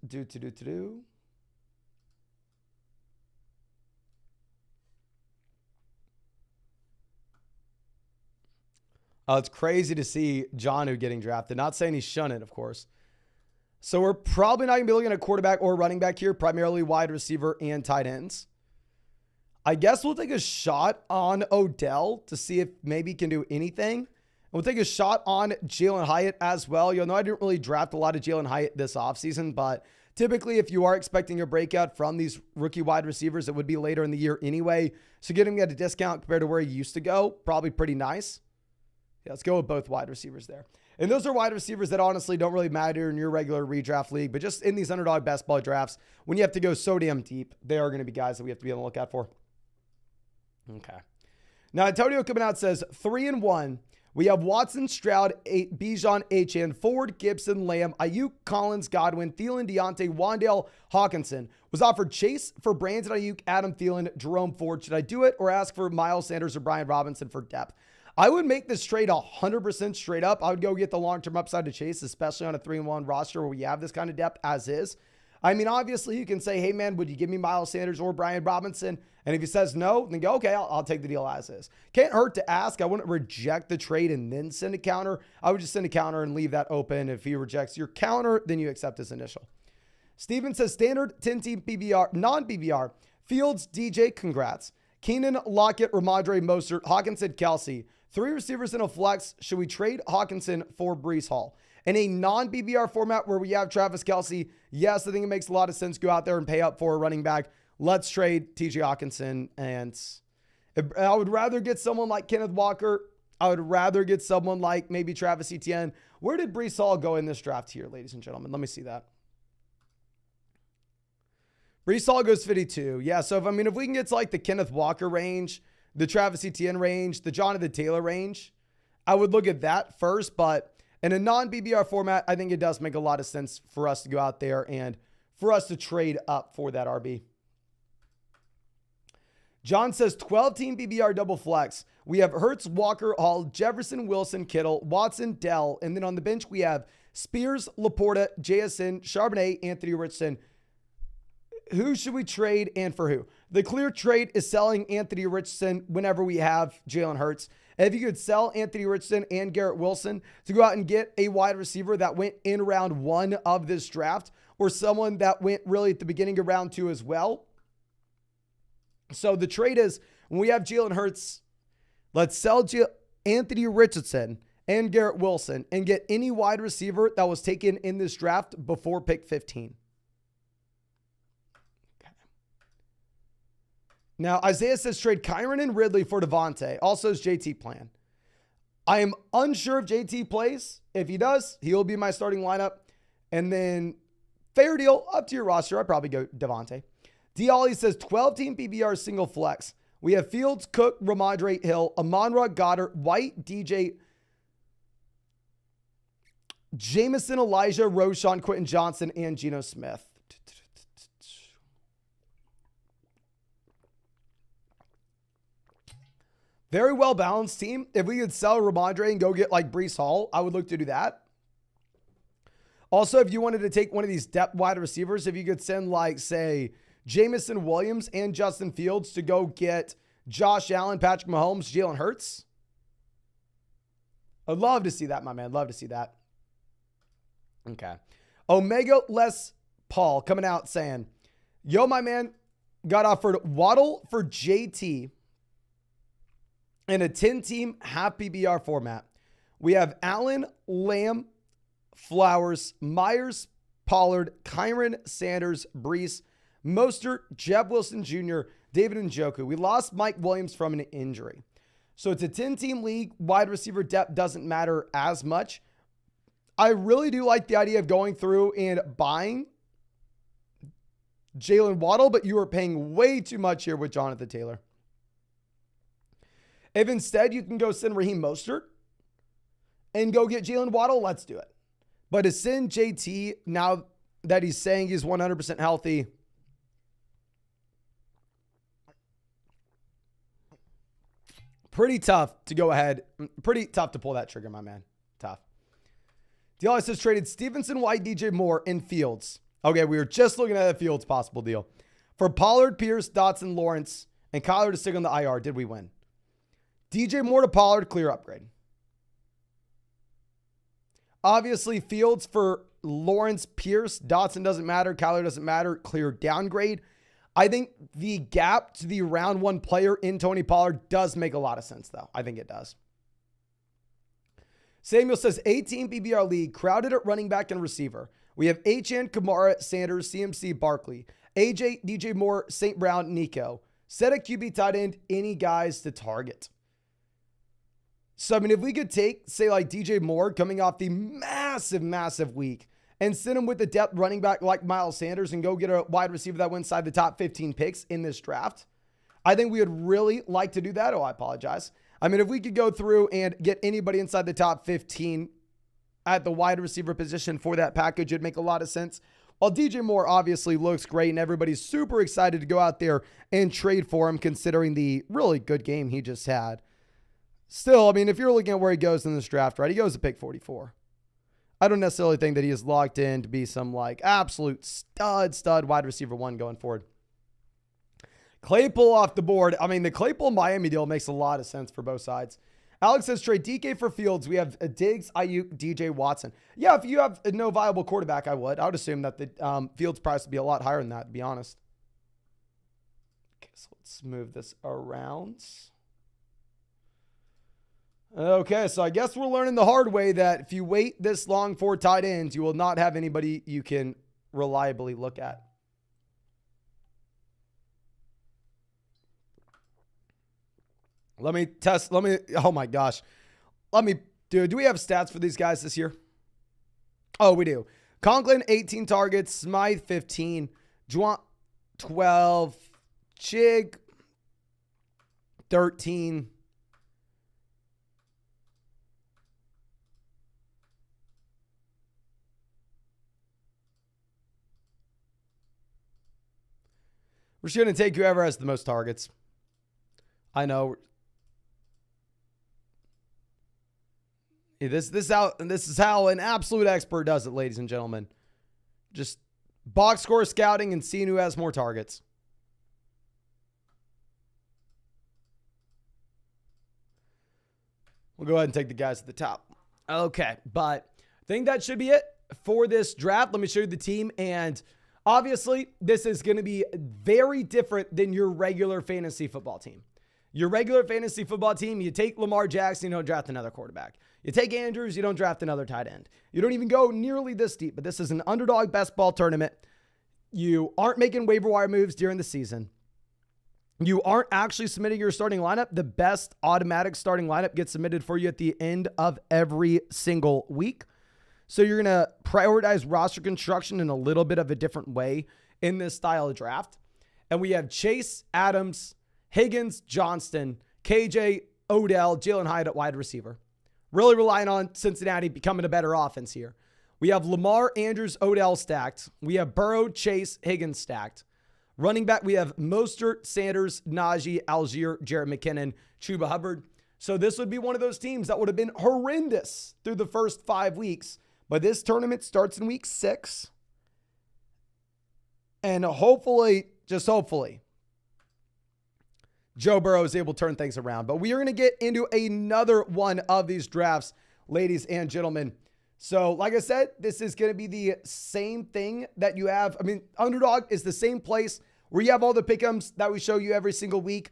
Speaker 1: Oh, it's crazy to see Jonnu getting drafted. Not saying he's shunning, of course. So we're probably not going to be looking at quarterback or running back here, primarily wide receiver and tight ends. I guess we'll take a shot on Odell to see if maybe he can do anything. We'll take a shot on Jalen Hyatt as well. You'll know I didn't really draft a lot of Jalen Hyatt this offseason, but typically if you are expecting a breakout from these rookie wide receivers, it would be later in the year anyway. So getting him at a discount compared to where he used to go, probably pretty nice. Yeah, let's go with both wide receivers there. And those are wide receivers that honestly don't really matter in your regular redraft league, but just in these underdog best ball drafts, when you have to go so damn deep, they are going to be guys that we have to be on the lookout for. Okay. Now, Antonio coming out says 3-1. We have Watson, Stroud, Bijan, Achane, Ford, Gibson, Lamb, Ayuk, Collins, Godwin, Thielen, Deontay, Wan'Dale, Hawkinson. Was offered Chase for Brandon Ayuk, Adam Thielen, Jerome Ford. Should I do it or ask for Miles Sanders or Brian Robinson for depth? I would make this trade 100% straight up. I would go get the long-term upside to Chase, especially on a 3-1 roster where we have this kind of depth as is. I mean, obviously you can say, hey man, would you give me Miles Sanders or Brian Robinson? And if he says no, then go, okay, I'll take the deal as is. Can't hurt to ask. I wouldn't reject the trade and then send a counter. I would just send a counter and leave that open. If he rejects your counter, then you accept his initial. Steven says standard 10-team PBR, non-PBR. Fields, DJ, congrats. Keenan, Lockett, Ramondre, Mostert, Hawkinson, Kelsey. 3 receivers in a flex. Should we trade Hawkinson for Breece Hall? In a non-BBR format where we have Travis Kelsey, yes, I think it makes a lot of sense. Go out there and pay up for a running back. Let's trade TJ Hawkinson. And I would rather get someone like Kenneth Walker. I would rather get someone like maybe Travis Etienne. Where did Breece Hall go in this draft here, ladies and gentlemen? Let me see that. Breece Hall goes 52. Yeah, so if we can get to like the Kenneth Walker range, the Travis Etienne range, the Jonathan Taylor range, I would look at that first. But in a non-BBR format, I think it does make a lot of sense for us to go out there and for us to trade up for that RB. John says 12-team BBR double flex. We have Hurts, Walker, Hall, Jefferson, Wilson, Kittle, Watson, Dell. And then on the bench, we have Spears, Laporta, JSN, Charbonnet, Anthony Richardson. Who should we trade and for who? The clear trade is selling Anthony Richardson whenever we have Jalen Hurts. And if you could sell Anthony Richardson and Garrett Wilson to go out and get a wide receiver that went in round 1 of this draft, or someone that went really at the beginning of round 2 as well. So the trade is when we have Jalen Hurts, let's sell Anthony Richardson and Garrett Wilson and get any wide receiver that was taken in this draft before pick 15. Now, Isaiah says trade Kyron and Ridley for Devontae. Also is JT plan. I am unsure if JT plays. If he does, he'll be my starting lineup. And then fair deal, up to your roster. I'd probably go Devontae. D. Ollie says 12-team PBR single flex. We have Fields, Cook, Ramondre, Hill, Amon-Ra, Goddard, White, DJ, Jameson, Elijah, Roschon, Quentin Johnson, and Geno Smith. Very well-balanced team. If we could sell Ramondre and go get like Breece Hall, I would look to do that. Also, if you wanted to take one of these depth wide receivers, if you could send like, say, Jameson Williams and Justin Fields to go get Josh Allen, Patrick Mahomes, Jalen Hurts. I'd love to see that, my man. Love to see that. Okay. Omega Les Paul coming out saying, yo, my man, got offered Waddle for JT in a 10-team half PBR format. We have Allen, Lamb, Flowers, Myers, Pollard, Kyron, Sanders, Breece, Mostert, Jeb Wilson Jr., David Njoku. We lost Mike Williams from an injury. So it's a 10-team league. Wide receiver depth doesn't matter as much. I really do like the idea of going through and buying Jalen Waddle, but you are paying way too much here with Jonathan Taylor. If instead you can go send Raheem Mostert and go get Jalen Waddle, let's do it. But to send JT now that he's saying he's 100% healthy, pretty tough to go ahead. Pretty tough to pull that trigger, my man. Tough. DLS says traded Stevenson, White, DJ Moore, and Fields. Okay, we were just looking at a Fields possible deal. For Pollard, Pierce, Dotson, Lawrence, and Kyler to stick on the IR. Did we win? DJ Moore to Pollard, clear upgrade. Obviously, Fields for Lawrence, Pierce, Dotson doesn't matter. Kyler doesn't matter. Clear downgrade. I think the gap to the round one player in Tony Pollard does make a lot of sense, though. I think it does. Samuel says, 18 PBR league, crowded at running back and receiver. We have HN, Kamara, Sanders, CMC, Barkley, AJ, DJ Moore, St. Brown, Nico. Set a QB tight end, any guys to target. So, I mean, if we could take, say, like DJ Moore coming off the massive week and send him with the depth running back like Miles Sanders and go get a wide receiver that went inside the top 15 picks in this draft, I think we would really like to do that. Oh, I apologize. I mean, if we could go through and get anybody inside the top 15 at the wide receiver position for that package, it'd make a lot of sense. While DJ Moore obviously looks great and everybody's super excited to go out there and trade for him considering the really good game he just had. Still, I mean, if you're looking at where he goes in this draft, right, he goes to pick 44. I don't necessarily think that he is locked in to be some like absolute stud wide receiver one going forward. Claypool off the board. I mean, the Claypool Miami deal makes a lot of sense for both sides. Alex says trade DK for Fields. We have Diggs, Ayuk, DJ Watson. Yeah, if you have no viable quarterback, I would assume that the Fields price would be a lot higher than that, to be honest. Okay, so let's move this around. Okay, so I guess we're learning the hard way that if you wait this long for tight ends, you will not have anybody you can reliably look at. Oh my gosh. Do we have stats for these guys this year? Oh, we do. Conklin, 18 targets. Smythe, 15. Juwan, 12. Chig, 13. We're just going to take whoever has the most targets. I know. This is how an absolute expert does it, ladies and gentlemen. Just box score scouting and seeing who has more targets. We'll go ahead and take the guys at the top. Okay, but I think that should be it for this draft. Let me show you the team. And obviously, this is going to be very different than your regular fantasy football team. Your regular fantasy football team, you take Lamar Jackson, you don't draft another quarterback. You take Andrews, you don't draft another tight end. You don't even go nearly this deep, but this is an underdog best ball tournament. You aren't making waiver wire moves during the season. You aren't actually submitting your starting lineup. The best automatic starting lineup gets submitted for you at the end of every single week. So you're going to prioritize roster construction in a little bit of a different way in this style of draft. And we have Chase, Adams, Higgins, Johnston, KJ, Odell, Jalen Hyatt at wide receiver. Really relying on Cincinnati becoming a better offense here. We have Lamar, Andrews, Odell stacked. We have Burrow, Chase, Higgins stacked. Running back, we have Mostert, Sanders, Najee, Algier, Jarrett McKinnon, Chuba Hubbard. So this would be one of those teams that would have been horrendous through the first 5 weeks. But this tournament starts in week 6. And hopefully, just hopefully, Joe Burrow is able to turn things around. But we are going to get into another one of these drafts, ladies and gentlemen. So, like I said, this is going to be the same thing that you have. I mean, Underdog is the same place where you have all the pick'ems that we show you every single week.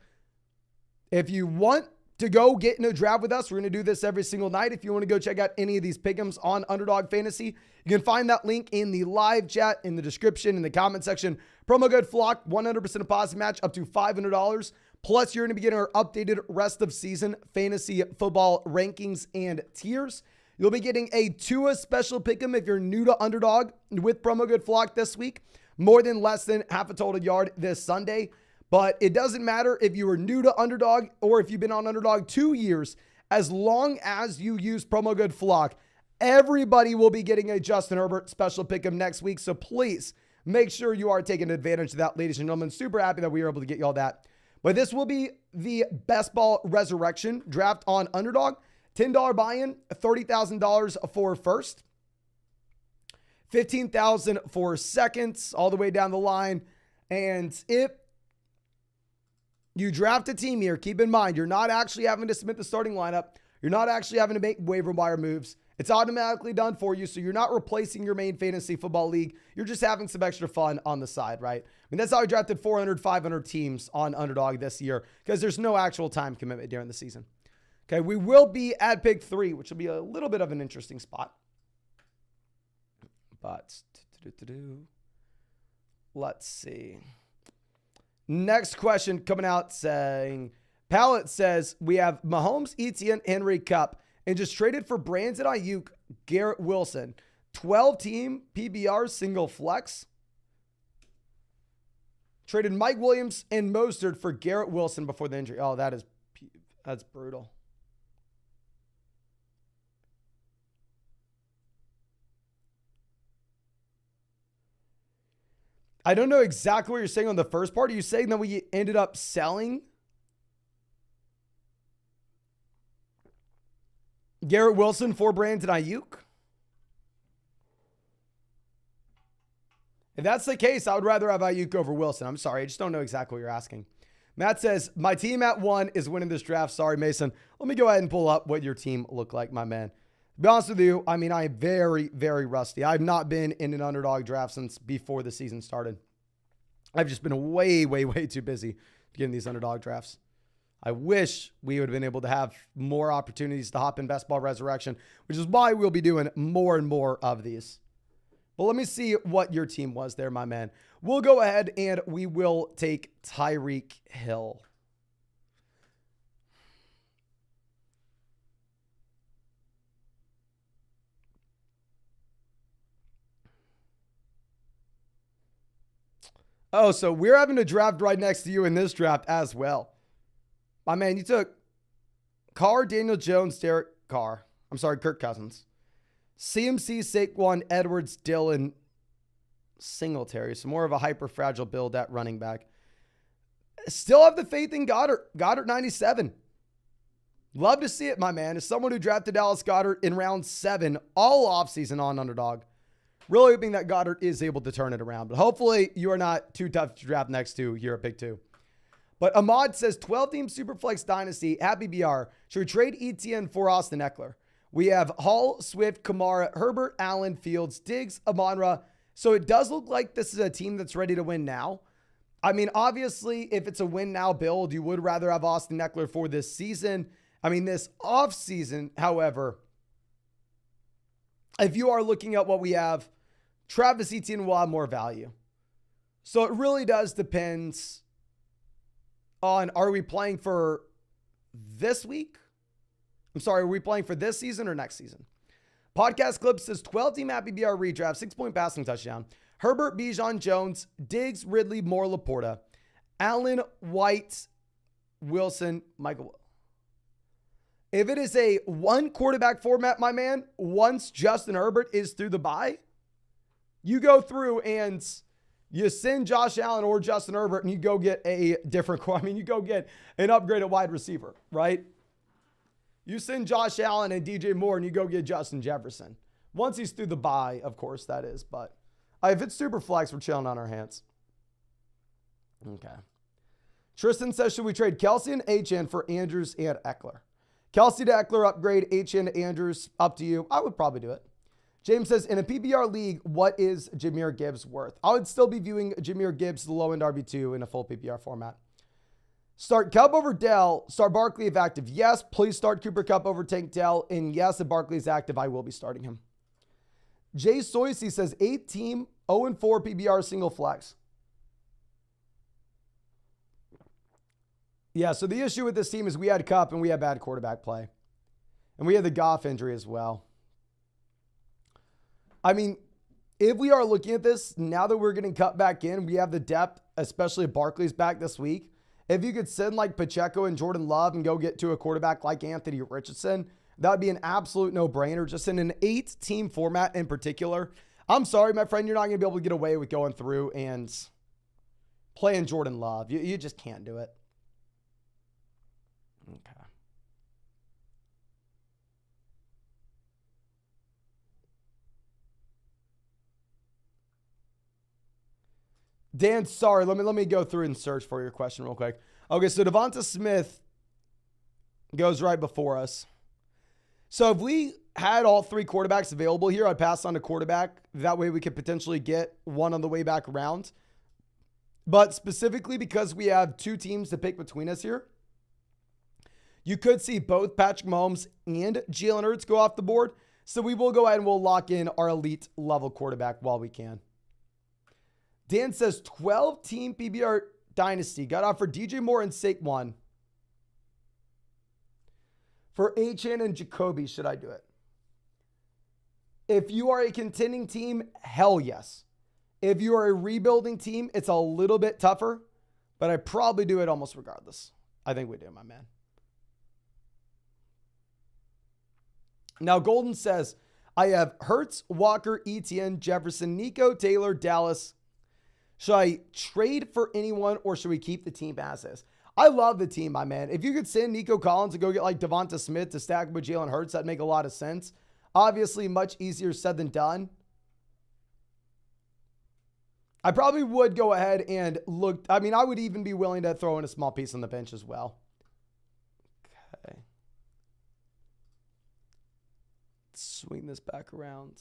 Speaker 1: If you want to go get in a draft with us, we're going to do this every single night. If you want to go check out any of these pick'ems on Underdog Fantasy, you can find that link in the live chat, in the description, in the comment section. Promo code FLOCK, 100% deposit match up to $500. Plus, you're going to be getting our updated rest of season fantasy football rankings and tiers. You'll be getting a Tua special pick'em if you're new to Underdog with promo code FLOCK this week. More than less than half a total yard this Sunday. But it doesn't matter if you are new to Underdog or if you've been on Underdog 2 years. As long as you use promo code FLOCK, everybody will be getting a Justin Herbert special pick'em next week. So please make sure you are taking advantage of that, ladies and gentlemen. Super happy that we were able to get you all that. But this will be the Best Ball Resurrection draft on Underdog. $10 buy-in, $30,000 for first, $15,000 for seconds, all the way down the line. And if you draft a team here, keep in mind, you're not actually having to submit the starting lineup. You're not actually having to make waiver wire moves. It's automatically done for you, so you're not replacing your main fantasy football league. You're just having some extra fun on the side, right? I mean, that's how I drafted 400, 500 teams on Underdog this year, because there's no actual time commitment during the season. Okay, we will be at pick 3, which will be a little bit of an interesting spot. But let's see. Next question coming out saying, Pallet says, we have Mahomes, Etienne, Henry, Cup, and just traded for Brandon Ayuk, Garrett Wilson. 12-team PBR single flex. Traded Mike Williams and Mostert for Garrett Wilson before the injury. Oh, that's brutal. I don't know exactly what you're saying on the first part. Are you saying that we ended up selling Garrett Wilson for Brandon Ayuk? If that's the case, I would rather have Ayuk over Wilson. I'm sorry. I just don't know exactly what you're asking. Matt says, my team at 1 is winning this draft. Sorry, Mason. Let me go ahead and pull up what your team looked like, my man. To be honest with you, I mean, I am very, very rusty. I've not been in an Underdog draft since before the season started. I've just been way, way, way too busy getting these Underdog drafts. I wish we would have been able to have more opportunities to hop in Best Ball Resurrection, which is why we'll be doing more and more of these. But let me see what your team was there, my man. We'll go ahead and we will take Tyreek Hill. Oh, so we're having a draft right next to you in this draft as well. My man, you took Carr, Daniel Jones, Derek Carr. I'm sorry, Kirk Cousins. CMC, Saquon, Edwards, Dillon, Singletary. So more of a hyper-fragile build at running back. Still have the faith in Goddard. Goddard 97. Love to see it, my man. As someone who drafted Dallas Goddard in round 7 all offseason on Underdog. Really hoping that Goddard is able to turn it around. But hopefully you are not too tough to draft next to here at pick 2. But Ahmad says 12-team Superflex Dynasty. Happy BR. Should we trade Etienne for Austin Eckler? We have Hall, Swift, Kamara, Herbert, Allen, Fields, Diggs, Amon-Ra. So it does look like this is a team that's ready to win now. I mean, obviously, if it's a win now build, you would rather have Austin Eckler for this season. I mean, this offseason, however, if you are looking at what we have, Travis Etienne will have more value. So it really does depend on, are we playing for this week? I'm sorry, are we playing for this season or next season? Podcast Clip says 12-team Happy BR redraft, 6-point passing touchdown. Herbert, Bijan, Jones, Diggs, Ridley, Moore, Laporta. Allen, White, Wilson, Michael. If it is a one quarterback format, my man, once Justin Herbert is through the bye, you go through and you send Josh Allen or Justin Herbert and you go get a different, you go get an upgraded wide receiver, right? You send Josh Allen and DJ Moore and you go get Justin Jefferson. Once he's through the bye, of course, that is. But if it's super flex, we're chilling on our hands. Okay. Tristan says, should we trade Kelsey and HN for Andrews and Eckler? Kelsey to Eckler upgrade, HN to Andrews, up to you. I would probably do it. James says, in a PPR league, what is Jahmyr Gibbs worth? I would still be viewing Jahmyr Gibbs the low-end RB2 in a full PPR format. Start Cup over Dell. Start Barkley if active. Yes, please start Cooper Kupp over Tank Dell. And yes, if Barkley is active, I will be starting him. Jay Soisey says, 8-team, 0-4 PPR single flex. Yeah, so the issue with this team is we had Kupp and we had bad quarterback play. And we had the Goff injury as well. I mean, if we are looking at this, now that we're getting cut back in, we have the depth, especially if Barkley's back this week. If you could send like Pacheco and Jordan Love and go get to a quarterback like Anthony Richardson, that would be an absolute no-brainer. Just in an 8-team format in particular. I'm sorry, my friend, you're not going to be able to get away with going through and playing Jordan Love. You just can't do it. Okay. Dan, sorry, let me go through and search for your question real quick. Okay, so Devonta Smith goes right before us. So if we had all 3 quarterbacks available here, I'd pass on a quarterback. That way we could potentially get one on the way back around. But specifically because we have 2 teams to pick between us here, you could see both Patrick Mahomes and Jalen Hurts go off the board. So we will go ahead and we'll lock in our elite level quarterback while we can. Dan says 12-team PBR Dynasty. Got offered DJ Moore and Saquon. For HN and Jacoby, should I do it? If you are a contending team, hell yes. If you are a rebuilding team, it's a little bit tougher, but I probably do it almost regardless. I think we do, my man. Now, Golden says, I have Hurts, Walker, Etienne, Jefferson, Nico, Taylor, Dallas. Should I trade for anyone or should we keep the team as is? I love the team, my man. If you could send Nico Collins to go get like Devonta Smith to stack with Jalen Hurts, that'd make a lot of sense. Obviously, much easier said than done. I probably would go ahead and look. I mean, I would even be willing to throw in a small piece on the bench as well. Okay. Let's swing this back around.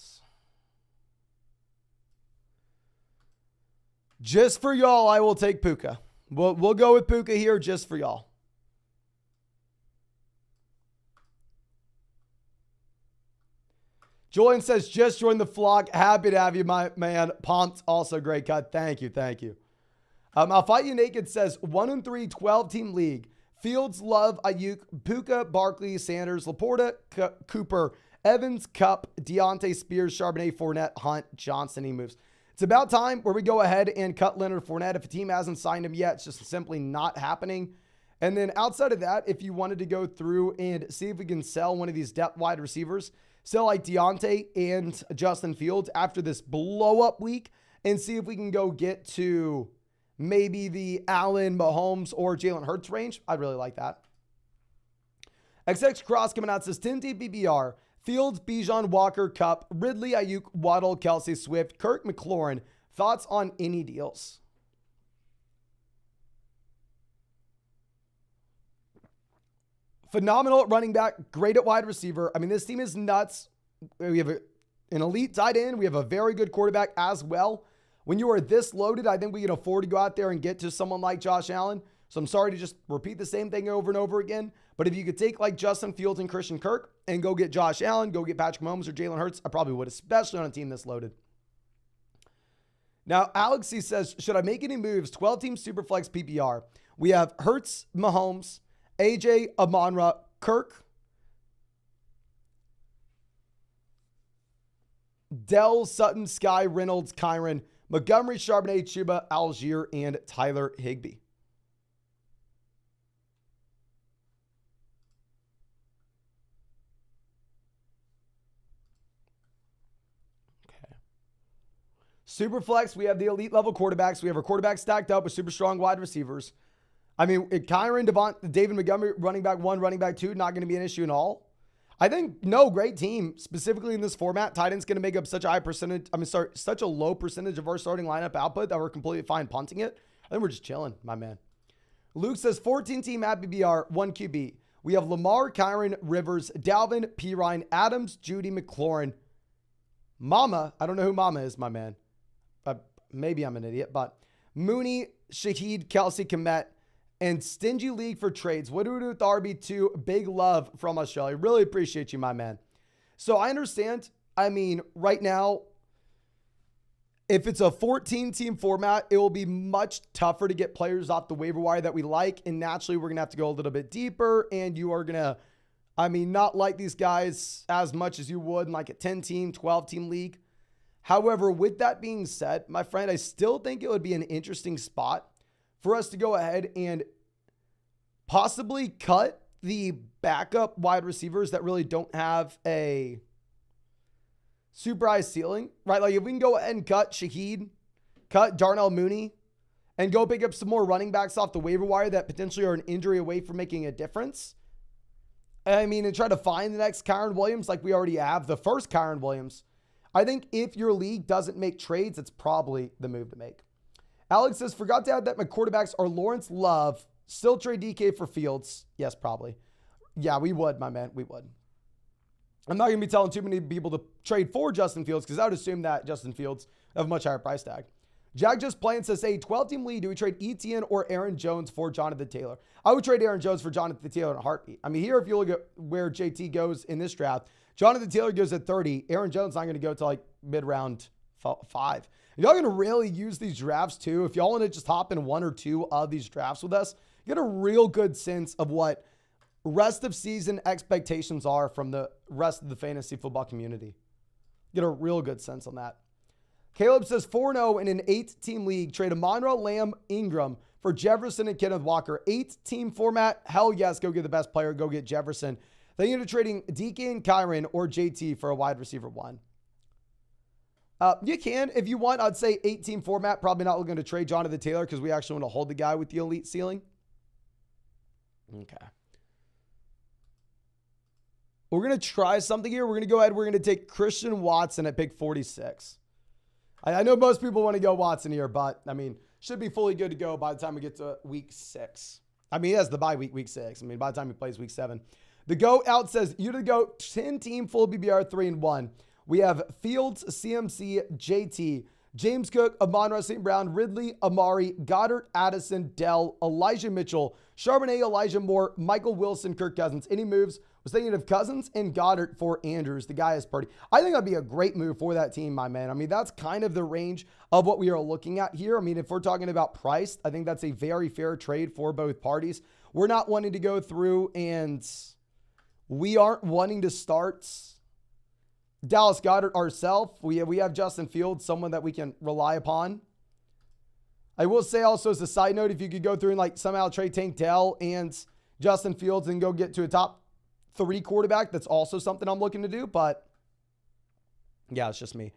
Speaker 1: Just for y'all, I will take Puka. We'll go with Puka here just for y'all. Julian says, just join the flock. Happy to have you, my man. Pumped. Also great cut. Thank you. Thank you. I'll Fight You Naked says, 1-3, 12-team league. Fields, Love, Ayuk, Puka, Barkley, Sanders, Laporta, Cooper, Evans, Kupp, Deontay, Spears, Charbonnet, Fournette, Hunt, Johnson. He moves. It's about time where we go ahead and cut Leonard Fournette. If a team hasn't signed him yet, it's just simply not happening. And then outside of that, if you wanted to go through and see if we can sell one of these depth wide receivers, sell like Deontay and Justin Fields after this blow-up week and see if we can go get to maybe the Allen, Mahomes, or Jalen Hurts range, I'd really like that. XX Cross coming out says 10-team PPR. Fields, Bijan, Walker, Kupp, Ridley, Ayuk, Waddle, Kelsey, Swift, Kirk, McLaurin. Thoughts on any deals? Phenomenal at running back, great at wide receiver. I mean, this team is nuts. We have an elite tight end. We have a very good quarterback as well. When you are this loaded, I think we can afford to go out there and get to someone like Josh Allen. So I'm sorry to just repeat the same thing over and over again. But if you could take like Justin Fields and Christian Kirk and go get Josh Allen, go get Patrick Mahomes or Jalen Hurts, I probably would, especially on a team this loaded. Now, Alexi says, should I make any moves? 12-team Superflex PPR. We have Hurts, Mahomes, AJ, Amon-Ra, Kirk, Dell, Sutton, Sky, Reynolds, Kyron, Montgomery, Charbonnet, Chuba, Algier, and Tyler Higbee. Superflex, we have the elite level quarterbacks. We have our quarterbacks stacked up with super strong wide receivers. I mean, Kyron, David Montgomery, running back 1, running back 2, not going to be an issue at all. I think, no, great team. Specifically in this format, tight end's going to make up such a high percentage. Such a low percentage of our starting lineup output that we're completely fine punting it. I think we're just chilling, my man. Luke says 14-team at BBR, 1 QB. We have Lamar, Kyron, Rivers, Dalvin, Pirine, Adams, Judy, McLaurin. Mama, I don't know who Mama is, my man. Maybe I'm an idiot, but Mooney, Shaheed, Kelsey, Komet, and Stingy League for trades. What do we do with RB2? Big love from Australia. Really appreciate you, my man. So I understand. I mean, right now, if it's a 14-team format, it will be much tougher to get players off the waiver wire that we like. And naturally, we're going to have to go a little bit deeper. And you are going to, not like these guys as much as you would in like a 10-team, 12-team league. However, with that being said, my friend, I still think it would be an interesting spot for us to go ahead and possibly cut the backup wide receivers that really don't have a super high ceiling, right? Like if we can go ahead and cut Shaheed, cut Darnell Mooney, and go pick up some more running backs off the waiver wire that potentially are an injury away from making a difference. And try to find the next Kyron Williams like we already have the first Kyron Williams. I think if your league doesn't make trades, it's probably the move to make. Alex says, forgot to add that my quarterbacks are Lawrence Love. Still trade DK for Fields. Yes, probably. Yeah, we would, my man. We would. I'm not going to be telling too many people to trade for Justin Fields because I would assume that Justin Fields have a much higher price tag. Jack just playing says, hey, 12-team league, do we trade Etienne or Aaron Jones for Jonathan Taylor? I would trade Aaron Jones for Jonathan Taylor in a heartbeat. Here, if you look at where JT goes in this draft, Jonathan Taylor goes at 30. Aaron Jones not going to go to like mid-round 5. Y'all going to really use these drafts too. If y'all want to just hop in 1 or 2 of these drafts with us, get a real good sense of what rest of season expectations are from the rest of the fantasy football community. Get a real good sense on that. Caleb says 4-0 in an 8-team league. Trade Amon-Ra, Lamb, Ingram for Jefferson and Kenneth Walker. 8-team format. Hell yes, go get the best player. Go get Jefferson. Then you're trading DK and Kyron or JT for a wide receiver 1. You can, if you want. I'd say 8-team format. Probably not looking to trade Jonathan Taylor because we actually want to hold the guy with the elite ceiling. Okay. We're going to try something here. We're going to go ahead. We're going to take Christian Watson at pick 46. I know most people want to go Watson here, but should be fully good to go by the time we get to week 6. He has the bye week 6. By the time he plays week 7. The Go Out says, you to the Go 10-team full BBR 3-1. We have Fields, CMC, JT, James Cook, Amon-Ra St. Brown, Ridley, Amari, Goddard, Addison, Dell, Elijah Mitchell, Charbonnet, Elijah Moore, Michael Wilson, Kirk Cousins. Any moves? Was thinking of Cousins and Goddard for Andrews. The guy is pretty. I think that'd be a great move for that team, my man. That's kind of the range of what we are looking at here. If we're talking about price, I think that's a very fair trade for both parties. We're not wanting to go through and we aren't wanting to start Dallas Goedert ourselves. We have Justin Fields, someone that we can rely upon. I will say also as a side note, if you could go through and somehow trade Tank Dell and Justin Fields and go get to a top 3 quarterback, that's also something I'm looking to do. But yeah, it's just me.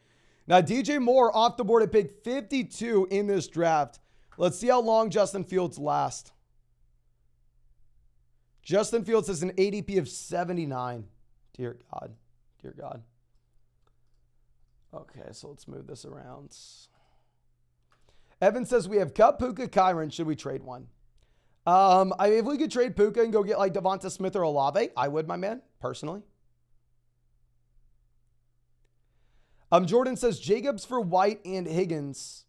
Speaker 1: Now, DJ Moore off the board at pick 52 in this draft. Let's see how long Justin Fields lasts. Justin Fields has an ADP of 79. Dear God. Dear God. Okay, so let's move this around. Evan says we have Cup, Puka, Kyron. Should we trade one? If we could trade Puka and go get Devonta Smith or Olave, I would, my man, personally. Jordan says Jacobs for White and Higgins.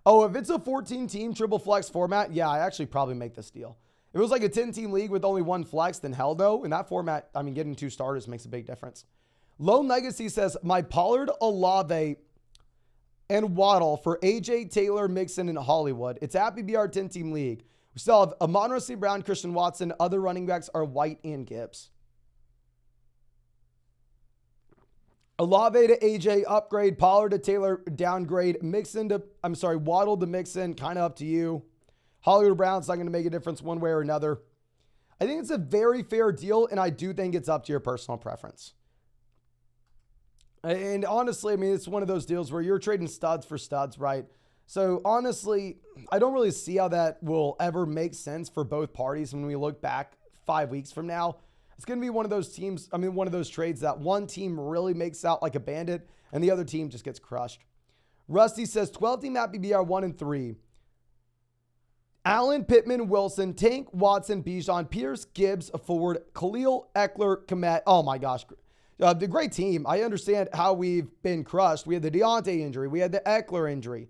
Speaker 1: Oh, if it's a 14-team triple flex format, yeah, I actually probably make this deal. If it was like a 10-team league with only 1 flex, then hell no. In that format, getting 2 starters makes a big difference. Lone Legacy says, my Pollard, Olave, and Waddle for AJ, Taylor, Mixon, and Hollywood. It's at BBR 10-team league. We still have Amon-Ra St. Brown, Christian Watson. Other running backs are White and Gibbs. Olave to AJ, upgrade. Pollard to Taylor, downgrade. Waddle to Mixon, kind of up to you. Hollywood Brown's not going to make a difference one way or another. I think it's a very fair deal, and I do think it's up to your personal preference. And honestly, I mean, it's one of those deals where you're trading studs for studs, right? So honestly, I don't really see how that will ever make sense for both parties when we look back 5 weeks from now. It's going to be one of those teams, one of those trades that one team really makes out like a bandit and the other team just gets crushed. Rusty says 12-team at BBR 1 and 3. Allen, Pittman, Wilson, Tank, Watson, Bijan, Pierce, Gibbs, Ford, Khalil, Eckler, Komet. Oh my gosh. The great team. I understand how we've been crushed. We had the Deontay injury. We had the Eckler injury.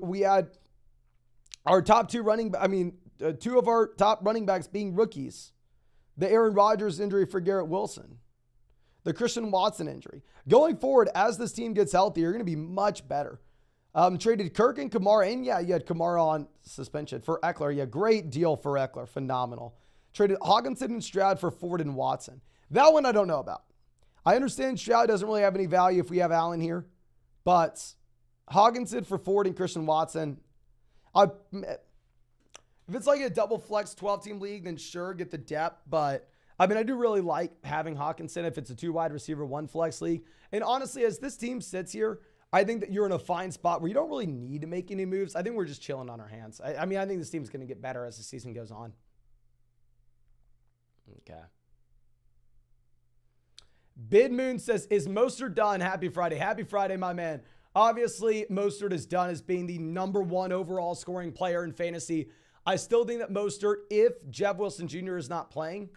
Speaker 1: We had our top two two of our top running backs being rookies. The Aaron Rodgers injury for Garrett Wilson. The Christian Watson injury. Going forward, as this team gets healthy, you're going to be much better. Traded Kirk and Kamara. And yeah, you had Kamara on suspension for Eckler. Yeah, great deal for Eckler. Phenomenal. Traded Hockenson and Stroud for Ford and Watson. That one I don't know about. I understand Stroud doesn't really have any value if we have Allen here. But Hockenson for Ford and Christian Watson. If it's like a double flex 12-team league, then sure, get the depth. But I do really like having Hockenson if it's a 2 wide receiver, 1 flex league. And honestly, as this team sits here, I think that you're in a fine spot where you don't really need to make any moves. I think we're just chilling on our hands. I think this team's going to get better as the season goes on. Okay. Bid Moon says, is Mostert done? Happy Friday. Happy Friday, my man. Obviously, Mostert is done as being the #1 overall scoring player in fantasy. I still think that Mostert, if Jeff Wilson Jr. is not playing,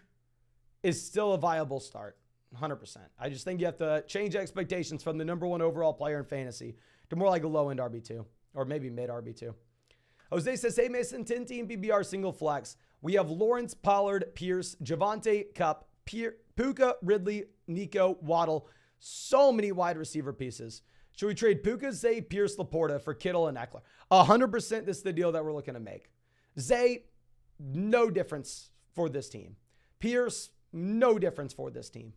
Speaker 1: is still a viable start. 100%. I just think you have to change expectations from the #1 overall player in fantasy to more like a low-end RB2 or maybe mid RB2. Jose says, hey, Mason, 10-team PBR single flex. We have Lawrence, Pollard, Pierce, Javonte, Kupp, Puka, Ridley, Nico, Waddle. So many wide receiver pieces. Should we trade Puka, Zay, Pierce, Laporta for Kittle and Eckler? 100% this is the deal that we're looking to make. Zay, no difference for this team. Pierce, no difference for this team.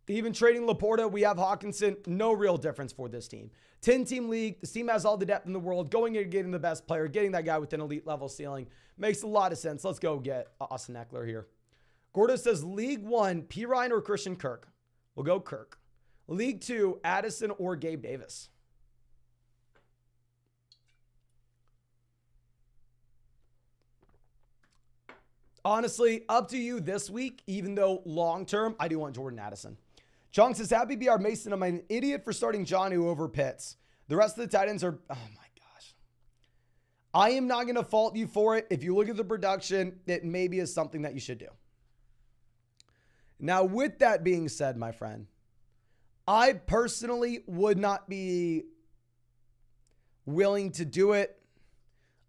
Speaker 1: Even trading Laporta, we have Hockenson, no real difference for this team. 10-team league, this team has all the depth in the world. Going in and getting the best player, getting that guy with an elite level ceiling makes a lot of sense. Let's go get Austin Eckler here. Gordo says, League 1, P. Ryan or Christian Kirk? We'll go Kirk. League 2, Addison or Gabe Davis? Honestly, up to you this week, even though long-term, I do want Jordan Addison. Chong says, happy BR Mason, I'm an idiot for starting Jonnu over Pitts. The rest of the tight ends are, oh my gosh. I am not going to fault you for it. If you look at the production, it maybe is something that you should do. Now, with that being said, my friend, I personally would not be willing to do it.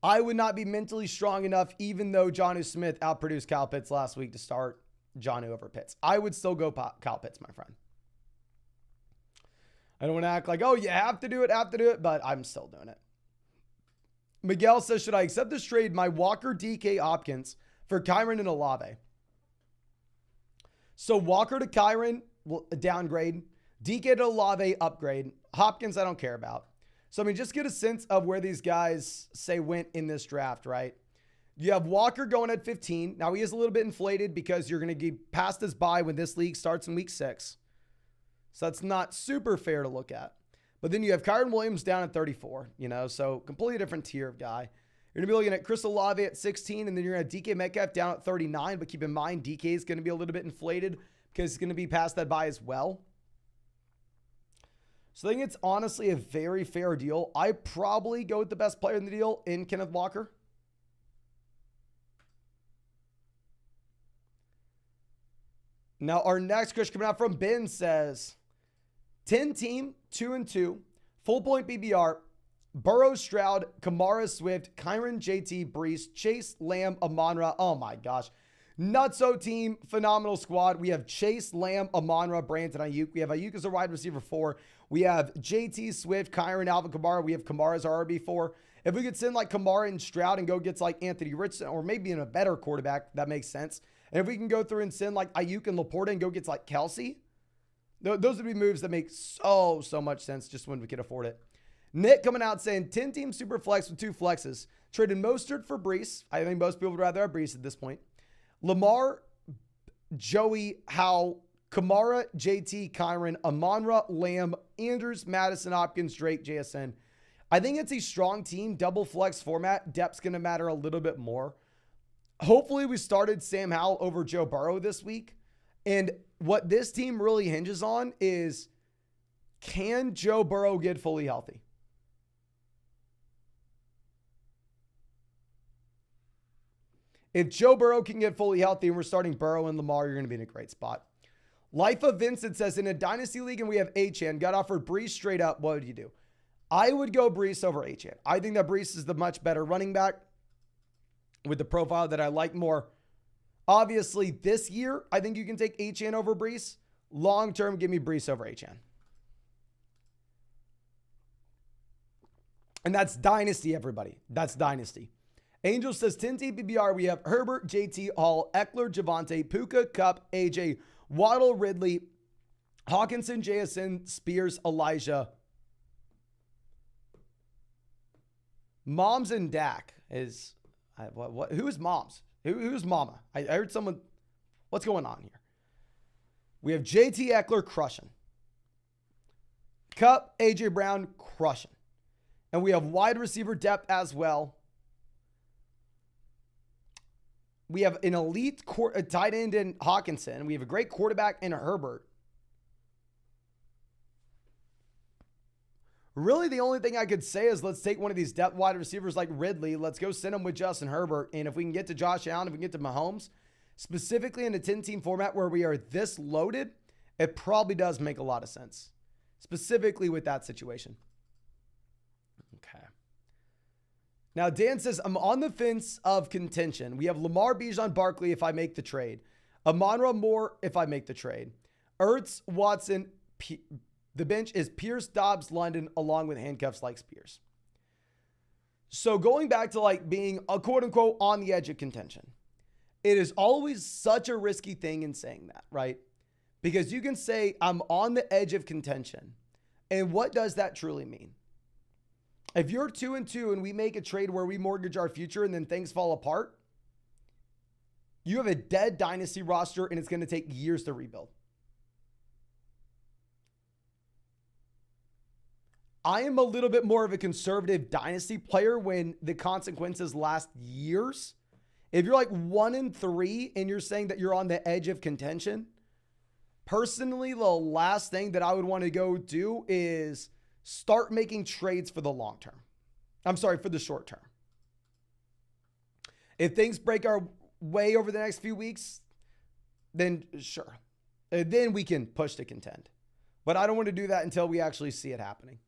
Speaker 1: I would not be mentally strong enough, even though Jonnu Smith outproduced Kyle Pitts last week, to start Jonnu over Pitts. I would still go Kyle Pitts, my friend. I don't want to act like, oh, you have to do it, but I'm still doing it. Miguel says, should I accept this trade, my Walker, DK, Hopkins for Kyron and Olave? So Walker to Kyron, downgrade. DK to Olave, upgrade. Hopkins, I don't care about. So, just get a sense of where these guys say went in this draft, right? You have Walker going at 15. Now, he is a little bit inflated because you're going to get past his bye when this league starts in week 6. So, that's not super fair to look at. But then you have Kyron Williams down at 34, so completely different tier of guy. You're going to be looking at Chris Olave at 16, and then you're going to have DK Metcalf down at 39. But keep in mind, DK is going to be a little bit inflated because he's going to be past that bye as well. So I think it's honestly a very fair deal. I probably go with the best player in the deal in Kenneth Walker. Now our next question coming out from Ben says, 10-team, 2-2, full point BBR, Burrow, Stroud, Kamara, Swift, Kyron, JT, Brees, Chase, Lamb, Amon-Ra. Oh my gosh. Nutso team, phenomenal squad. We have Chase, Lamb, Amon-Ra, Brandon, Ayuk. We have Ayuk as a wide receiver 4. We have JT, Swift, Kyron, Alvin Kamara. We have Kamara as our RB4. If we could send like Kamara and Stroud and go get like Anthony Richardson or maybe in a better quarterback, that makes sense. And if we can go through and send like Ayuk and Laporta and go get like Kelsey, those would be moves that make so much sense just when we could afford it. Nick coming out saying 10-team super flex with 2 flexes. Traded Mostert for Brees. I think most people would rather have Brees at this point. Lamar, Joey, Howe, Kamara, JT, Kyron, Amonra, Lamb, Andrews, Madison, Hopkins, Drake, JSN. I think it's a strong team, double flex format. Depth's going to matter a little bit more. Hopefully we started Sam Howell over Joe Burrow this week. And what this team really hinges on is, can Joe Burrow get fully healthy? If Joe Burrow can get fully healthy and we're starting Burrow and Lamar, you're going to be in a great spot. Life of Vincent says, in a dynasty league and we have Achane, got offered Brees straight up, what would you do? I would go Brees over Achane. I think that Brees is the much better running back with the profile that I like more. Obviously, this year, I think you can take Achane over Brees. Long term, give me Brees over Achane. And that's Dynasty, everybody. That's Dynasty. Angel says, 10 PPR, we have Herbert, JT, Hall, Eckler, Javonte, Puka, Kupp, AJ, Waddle, Ridley, Hawkinson, JSN, Spears, Elijah. Moms and Dak is, who is Moms? Who's Mama? I heard someone, what's going on here? We have JT Eckler crushing. Kupp, AJ Brown crushing. And we have wide receiver depth as well. We have an elite tight end in Hawkinson. We have a great quarterback in Herbert. Really, the only thing I could say is let's take one of these depth wide receivers like Ridley. Let's go send him with Justin Herbert. And if we can get to Josh Allen, if we can get to Mahomes, specifically in a 10-team format where we are this loaded, it probably does make a lot of sense, specifically with that situation. Okay. Now, Dan says, I'm on the fence of contention. We have Lamar, Bijan, Barkley if I make the trade. Amonra, Moore if I make the trade. Ertz, Watson, the bench is Pierce, Dobbs, London, along with handcuffs like Spears. So going back to like being a quote-unquote on the edge of contention, it is always such a risky thing in saying that, right? Because you can say, I'm on the edge of contention. And what does that truly mean? If you're 2-2 and we make a trade where we mortgage our future and then things fall apart, you have a dead dynasty roster and it's going to take years to rebuild. I am a little bit more of a conservative dynasty player when the consequences last years. If you're like 1-3 and you're saying that you're on the edge of contention, personally, the last thing that I would want to go do is start making trades for the long term. I'm sorry, for the short term. If things break our way over the next few weeks, then sure. Then we can push to contend. But I don't want to do that until we actually see it happening.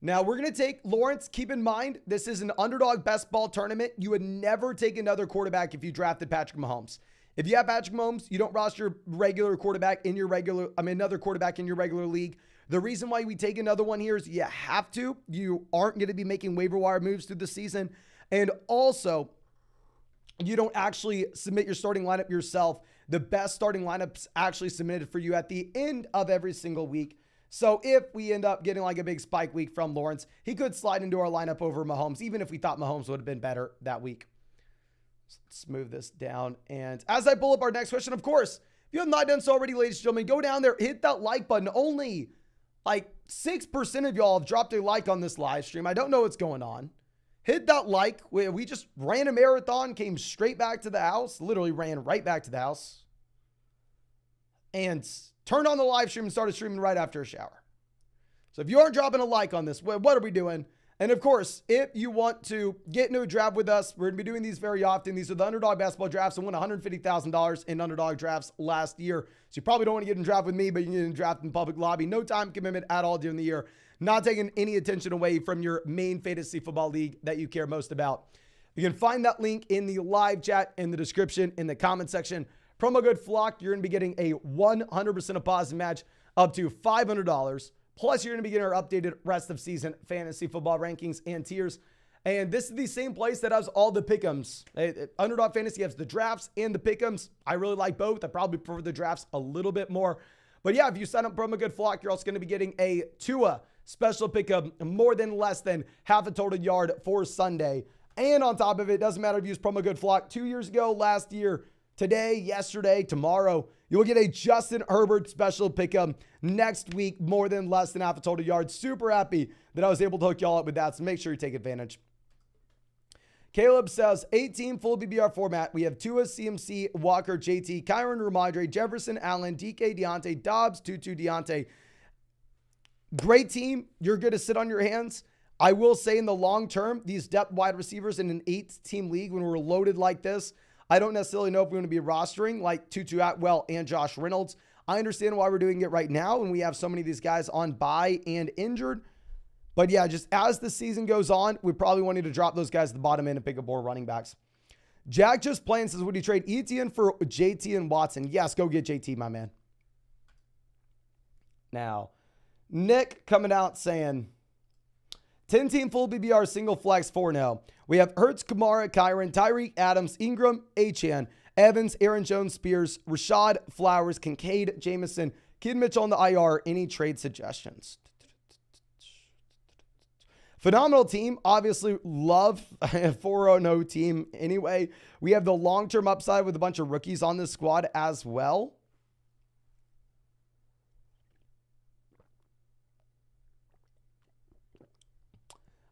Speaker 1: Now, we're going to take Lawrence. Keep in mind, this is an underdog best ball tournament. You would never take another quarterback if you drafted Patrick Mahomes. If you have Patrick Mahomes, you don't roster your regular quarterback in your another quarterback in your regular league. The reason why we take another one here is you have to. You aren't going to be making waiver wire moves through the season. And also, you don't actually submit your starting lineup yourself. The best starting lineups actually submitted for you at the end of every single week. So if we end up getting like a big spike week from Lawrence, he could slide into our lineup over Mahomes, even if we thought Mahomes would have been better that week. Let's move this down. And as I pull up our next question, of course, if you have not done so already, ladies and gentlemen, go down there, hit that like button. Only like 6% of y'all have dropped a like on this live stream. I don't know what's going on. Hit that like. We just ran a marathon, came straight back to the house, literally ran right back to the house, and turned on the live stream and started streaming right after a shower. So if you aren't dropping a like on this, what are we doing? And of course, if you want to get into a draft with us, we're going to be doing these very often. These are the Underdog basketball drafts. I won $150,000 in Underdog drafts last year. So you probably don't want to get in draft with me, but you can get in draft in public lobby. No time commitment at all during the year. Not taking any attention away from your main fantasy football league that you care most about. You can find that link in the live chat, in the description, in the comment section. Promo code FLOCK, you're going to be getting a 100% deposit match up to $500. Plus, you're going to be getting our updated rest of season fantasy football rankings and tiers. And this is the same place that has all the pick'ems. Underdog Fantasy has the drafts and the pick'ems. I really like both. I probably prefer the drafts a little bit more. But yeah, if you sign up promo code FLOCK, you're also going to be getting a Tua special pick'em, more than less than half a total yard for Sunday. And on top of it, doesn't matter if you use promo code FLOCK 2 years ago, last year, today, yesterday, tomorrow. You'll get a Justin Herbert special pick'em next week, more than less than half a total yards. Super happy that I was able to hook y'all up with that, so make sure you take advantage. Caleb says, 18 full BBR format. We have Tua, CMC, Walker, JT, Kyron, Ramadre, Jefferson, Allen, DK, Deontay, Dobbs, Tutu, Deontay. Great team. You're good to sit on your hands. I will say in the long term, these depth wide receivers in an 8-team league, when we're loaded like this, I don't necessarily know if we're going to be rostering like Tutu Atwell and Josh Reynolds. I understand why we're doing it right now when we have so many of these guys on bye and injured. But yeah, just as the season goes on, we probably want you to drop those guys at the bottom end and pick up more running backs. Jack just playing says, would you trade Etienne for JT and Watson? Yes, go get JT, my man. Now, Nick coming out saying, 10-team full BBR single flex 4-0. We have Hurts, Kamara, Kyron, Tyreek, Adams, Ingram, Achane, Evans, Aaron Jones, Spears, Rashad, Flowers, Kincaid, Jameson, Kid Mitchell on the IR. Any trade suggestions? Phenomenal team. Obviously, love a 4-0 team anyway. We have the long-term upside with a bunch of rookies on this squad as well.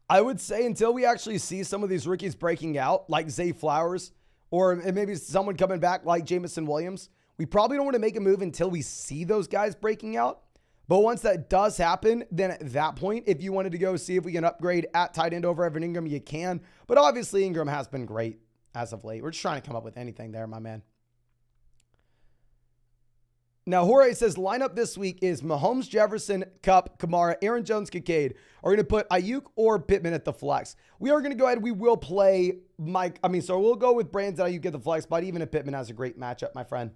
Speaker 1: I would say until we actually see some of these rookies breaking out, like Zay Flowers, or maybe someone coming back like Jameson Williams, we probably don't want to make a move until we see those guys breaking out. But once that does happen, then at that point, if you wanted to go see if we can upgrade at tight end over Evan Ingram, you can. But obviously, Ingram has been great as of late. We're just trying to come up with anything there, my man. Now, Jorge says lineup this week is Mahomes, Jefferson, Kupp, Kamara, Aaron Jones, Kincaid. Are going to put Ayuk or Pittman at the flex. We are going to go ahead. We will play Mike. So we'll go with Brandon Ayuk at the flex, but even if Pittman has a great matchup, my friend.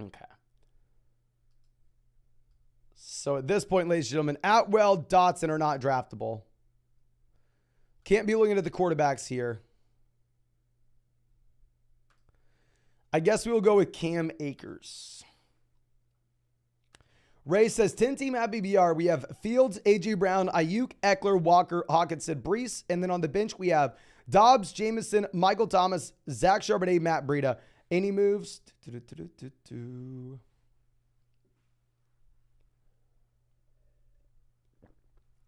Speaker 1: Okay. So at this point, ladies and gentlemen, Atwell, Dotson are not draftable. Can't be looking at the quarterbacks here. I guess we will go with Cam Akers. Ray says 10-team at BBR. We have Fields, A.J. Brown, Ayuk, Eckler, Walker, Hawkinson, Brees. And then on the bench, we have Dobbs, Jameson, Michael Thomas, Zach Charbonnet, Matt Breida. Any moves?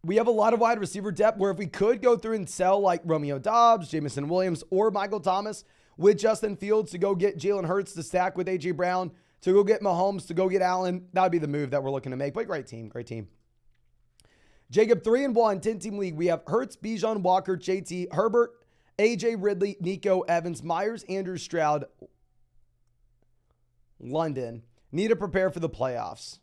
Speaker 1: We have a lot of wide receiver depth where if we could go through and sell like Romeo Dobbs, Jameson Williams, or Michael Thomas with Justin Fields to go get Jalen Hurts to stack with A.J. Brown, to go get Mahomes, to go get Allen, that would be the move that we're looking to make. But great team, great team. Jacob, 3-1, 10-team league. We have Hurts, Bijan, Walker, JT, Herbert, A.J. Ridley, Nico Evans, Myers, Andrew Stroud, London. Need to prepare for the playoffs.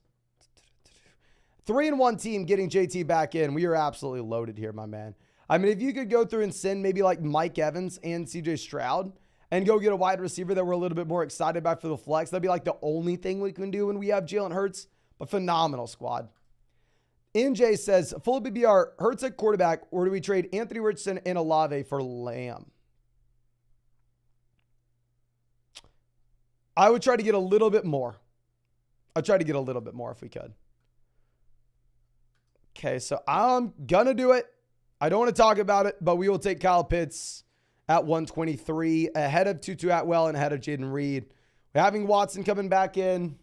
Speaker 1: 3-1 team getting JT back in. We are absolutely loaded here, my man. I mean, if you could go through and send maybe like Mike Evans and CJ Stroud and go get a wide receiver that we're a little bit more excited about for the flex, that'd be like the only thing we can do when we have Jalen Hurts. But phenomenal squad. NJ says, full BBR, Hurts at quarterback, or do we trade Anthony Richardson and Olave for Lamb? I would try to get a little bit more. I'd try to get a little bit more if we could. Okay, so I'm going to do it. I don't want to talk about it, but we will take Kyle Pitts at 123 ahead of Tutu Atwell and ahead of Jaden Reed. We're having Watson coming back in.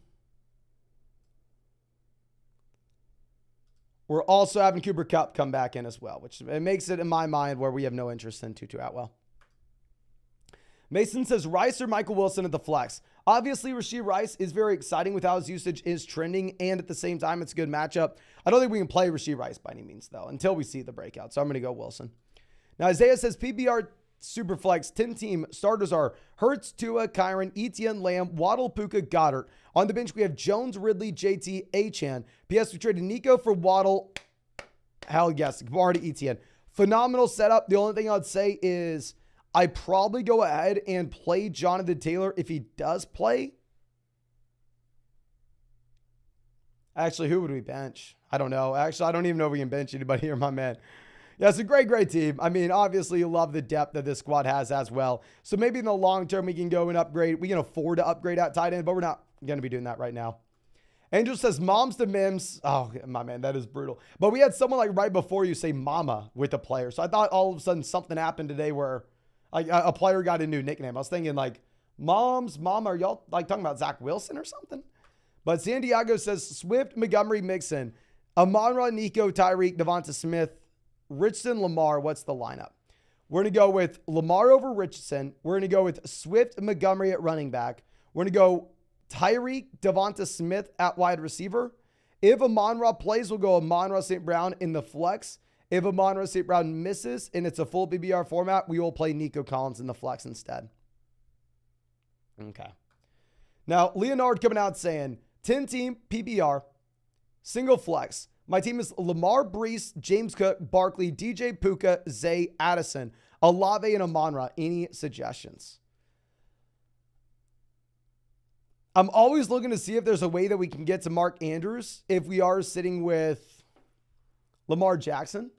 Speaker 1: We're also having Cooper Kupp come back in as well, which it makes it in my mind where we have no interest in Tutu Atwell. Mason says Rice or Michael Wilson at the flex. Obviously, Rashee Rice is very exciting with how his usage is trending, and at the same time, it's a good matchup. I don't think we can play Rashee Rice by any means, though, until we see the breakout. So I'm going to go Wilson. Now, Isaiah says PBR Superflex 10-team starters are Hurts, Tua, Kyron, Etienne, Lamb, Waddle, Puka, Goddard. On the bench, we have Jones, Ridley, JT, Achane. PS, we traded Nico for Waddle. Hell yes, Kamara to Etienne. Phenomenal setup. The only thing I'd say is I probably go ahead and play Jonathan Taylor if he does play. Actually, who would we bench? I don't know. Actually, I don't even know if we can bench anybody here, my man. Yeah, it's a great, great team. I mean, obviously, you love the depth that this squad has as well. So maybe in the long term, we can go and upgrade. We can afford to upgrade at tight end, but we're not going to be doing that right now. Angel says, moms to Mims. Oh, my man, that is brutal. But we had someone like right before you say mama with a player. So I thought all of a sudden something happened today where a player got a new nickname. I was thinking like, Mom, are y'all like talking about Zach Wilson or something? But San Diego says Swift, Montgomery, Mixon, Amon-Ra, Nico, Tyreek, Devonta Smith, Richardson, Lamar. What's the lineup? We're going to go with Lamar over Richardson. We're going to go with Swift, Montgomery at running back. We're going to go Tyreek, Devonta Smith at wide receiver. If Amon-Ra plays, we'll go Amon-Ra St. Brown in the flex. If Amon-Ra St. Brown misses and it's a full PPR format, we will play Nico Collins in the flex instead. Okay. Now, Leonard coming out saying 10-team PPR, single flex. My team is Lamar, Brees, James Cook, Barkley, DJ Puka, Zay, Addison, Olave, and Amon-Ra. Any suggestions? I'm always looking to see if there's a way that we can get to Mark Andrews if we are sitting with Lamar Jackson.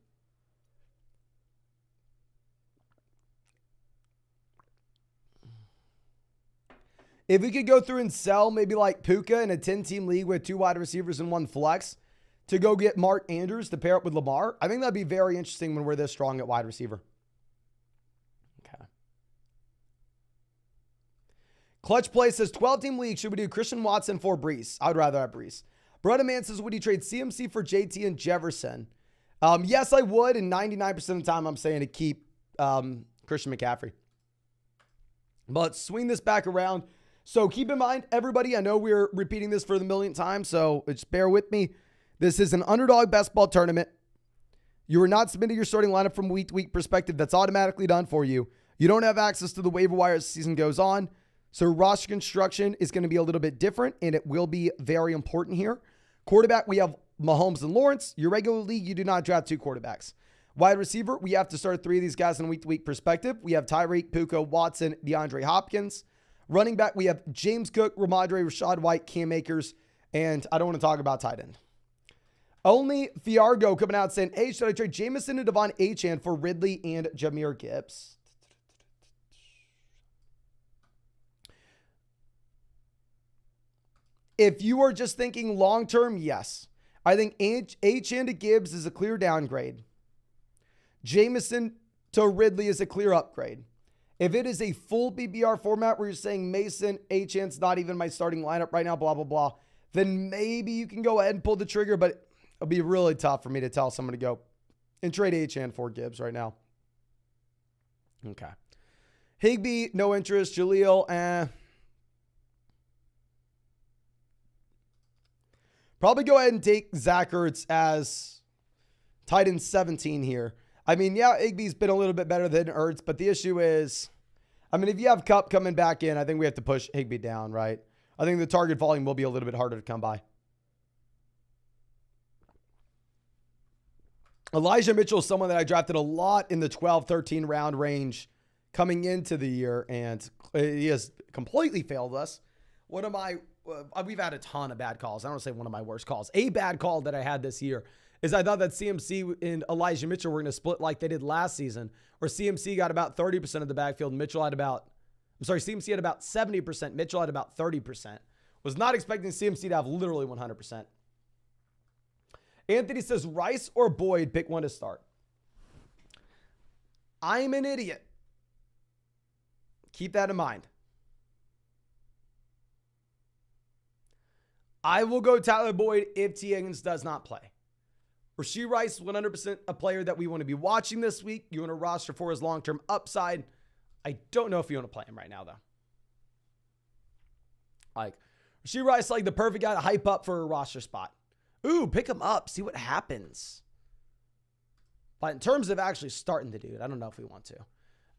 Speaker 1: If we could go through and sell maybe like Puka in a 10-team league with 2 wide receivers and 1 flex to go get Mark Andrews to pair up with Lamar, I think that'd be very interesting when we're this strong at wide receiver. Okay. Clutch Play says 12-team league. Should we do Christian Watson for Brees? I would rather have Brees. Brother Man says, would you trade CMC for JT and Jefferson? Yes, I would. And 99% of the time, I'm saying to keep Christian McCaffrey. But swing this back around. So keep in mind, everybody, I know we're repeating this for the millionth time, so just bear with me. This is an Underdog best ball tournament. You are not submitting your starting lineup from week to week perspective. That's automatically done for you. You don't have access to the waiver wire as the season goes on. So roster construction is going to be a little bit different, and it will be very important here. Quarterback, we have Mahomes and Lawrence. Your regular league, you do not draft 2 quarterbacks. Wide receiver, we have to start 3 of these guys in a week-to-week perspective. We have Tyreek, Puka, Watson, DeAndre Hopkins. Running back, we have James Cook, Ramondre, Rashad White, Cam Akers, and I don't want to talk about tight end. Only Fiargo coming out saying, hey, should I trade Jameson and Devon Achane for Ridley and Jahmyr Gibbs? If you are just thinking long-term, yes. I think Achane to Gibbs is a clear downgrade. Jameson to Ridley is a clear upgrade. If it is a full PPR format where you're saying Mason, Achane's not even my starting lineup right now, blah, blah, blah, then maybe you can go ahead and pull the trigger, but it'll be really tough for me to tell someone to go and trade Achane for Gibbs right now. Okay. Higbee, no interest. Jaleel, Probably go ahead and take Zach Ertz as tight end 17 here. I mean, yeah, Higbee's been a little bit better than Ertz, but the issue is, I mean, if you have Kupp coming back in, I think we have to push Higbee down, right? I think the target volume will be a little bit harder to come by. Elijah Mitchell is someone that I drafted a lot in the 12, 13 round range coming into the year, and he has completely failed us. One of my, we've had a ton of bad calls. I don't want to say one of my worst calls. A bad call that I had this year is I thought that CMC and Elijah Mitchell were going to split like they did last season, where CMC got about 30% of the backfield. CMC had about 70%. Mitchell had about 30%. Was not expecting CMC to have literally 100%. Anthony says, Rice or Boyd, pick one to start. I'm an idiot. Keep that in mind. I will go Tyler Boyd if T. Higgins does not play. Rashee Rice, 100% a player that we want to be watching this week. You want to roster for his long-term upside. I don't know if you want to play him right now, though. Like, Rashee Rice, like the perfect guy to hype up for a roster spot. Ooh, pick him up. See what happens. But in terms of actually starting the dude, I don't know if we want to.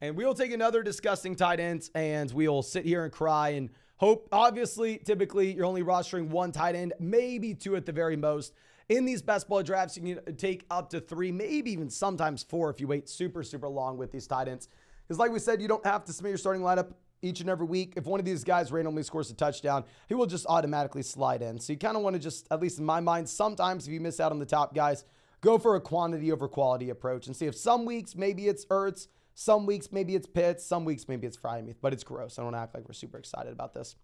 Speaker 1: And we'll take another disgusting tight end, and we'll sit here and cry and hope. Obviously, typically, you're only rostering 1 tight end, maybe 2 at the very most. In these best ball drafts, you can take up to 3, maybe even sometimes 4 if you wait super, super long with these tight ends. Because like we said, you don't have to submit your starting lineup each and every week. If one of these guys randomly scores a touchdown, he will just automatically slide in. So you kind of want to just, at least in my mind, sometimes if you miss out on the top guys, go for a quantity over quality approach and see if some weeks maybe it's Ertz, some weeks maybe it's Pitts, some weeks maybe it's Freiermuth, but it's gross. I don't act like we're super excited about this.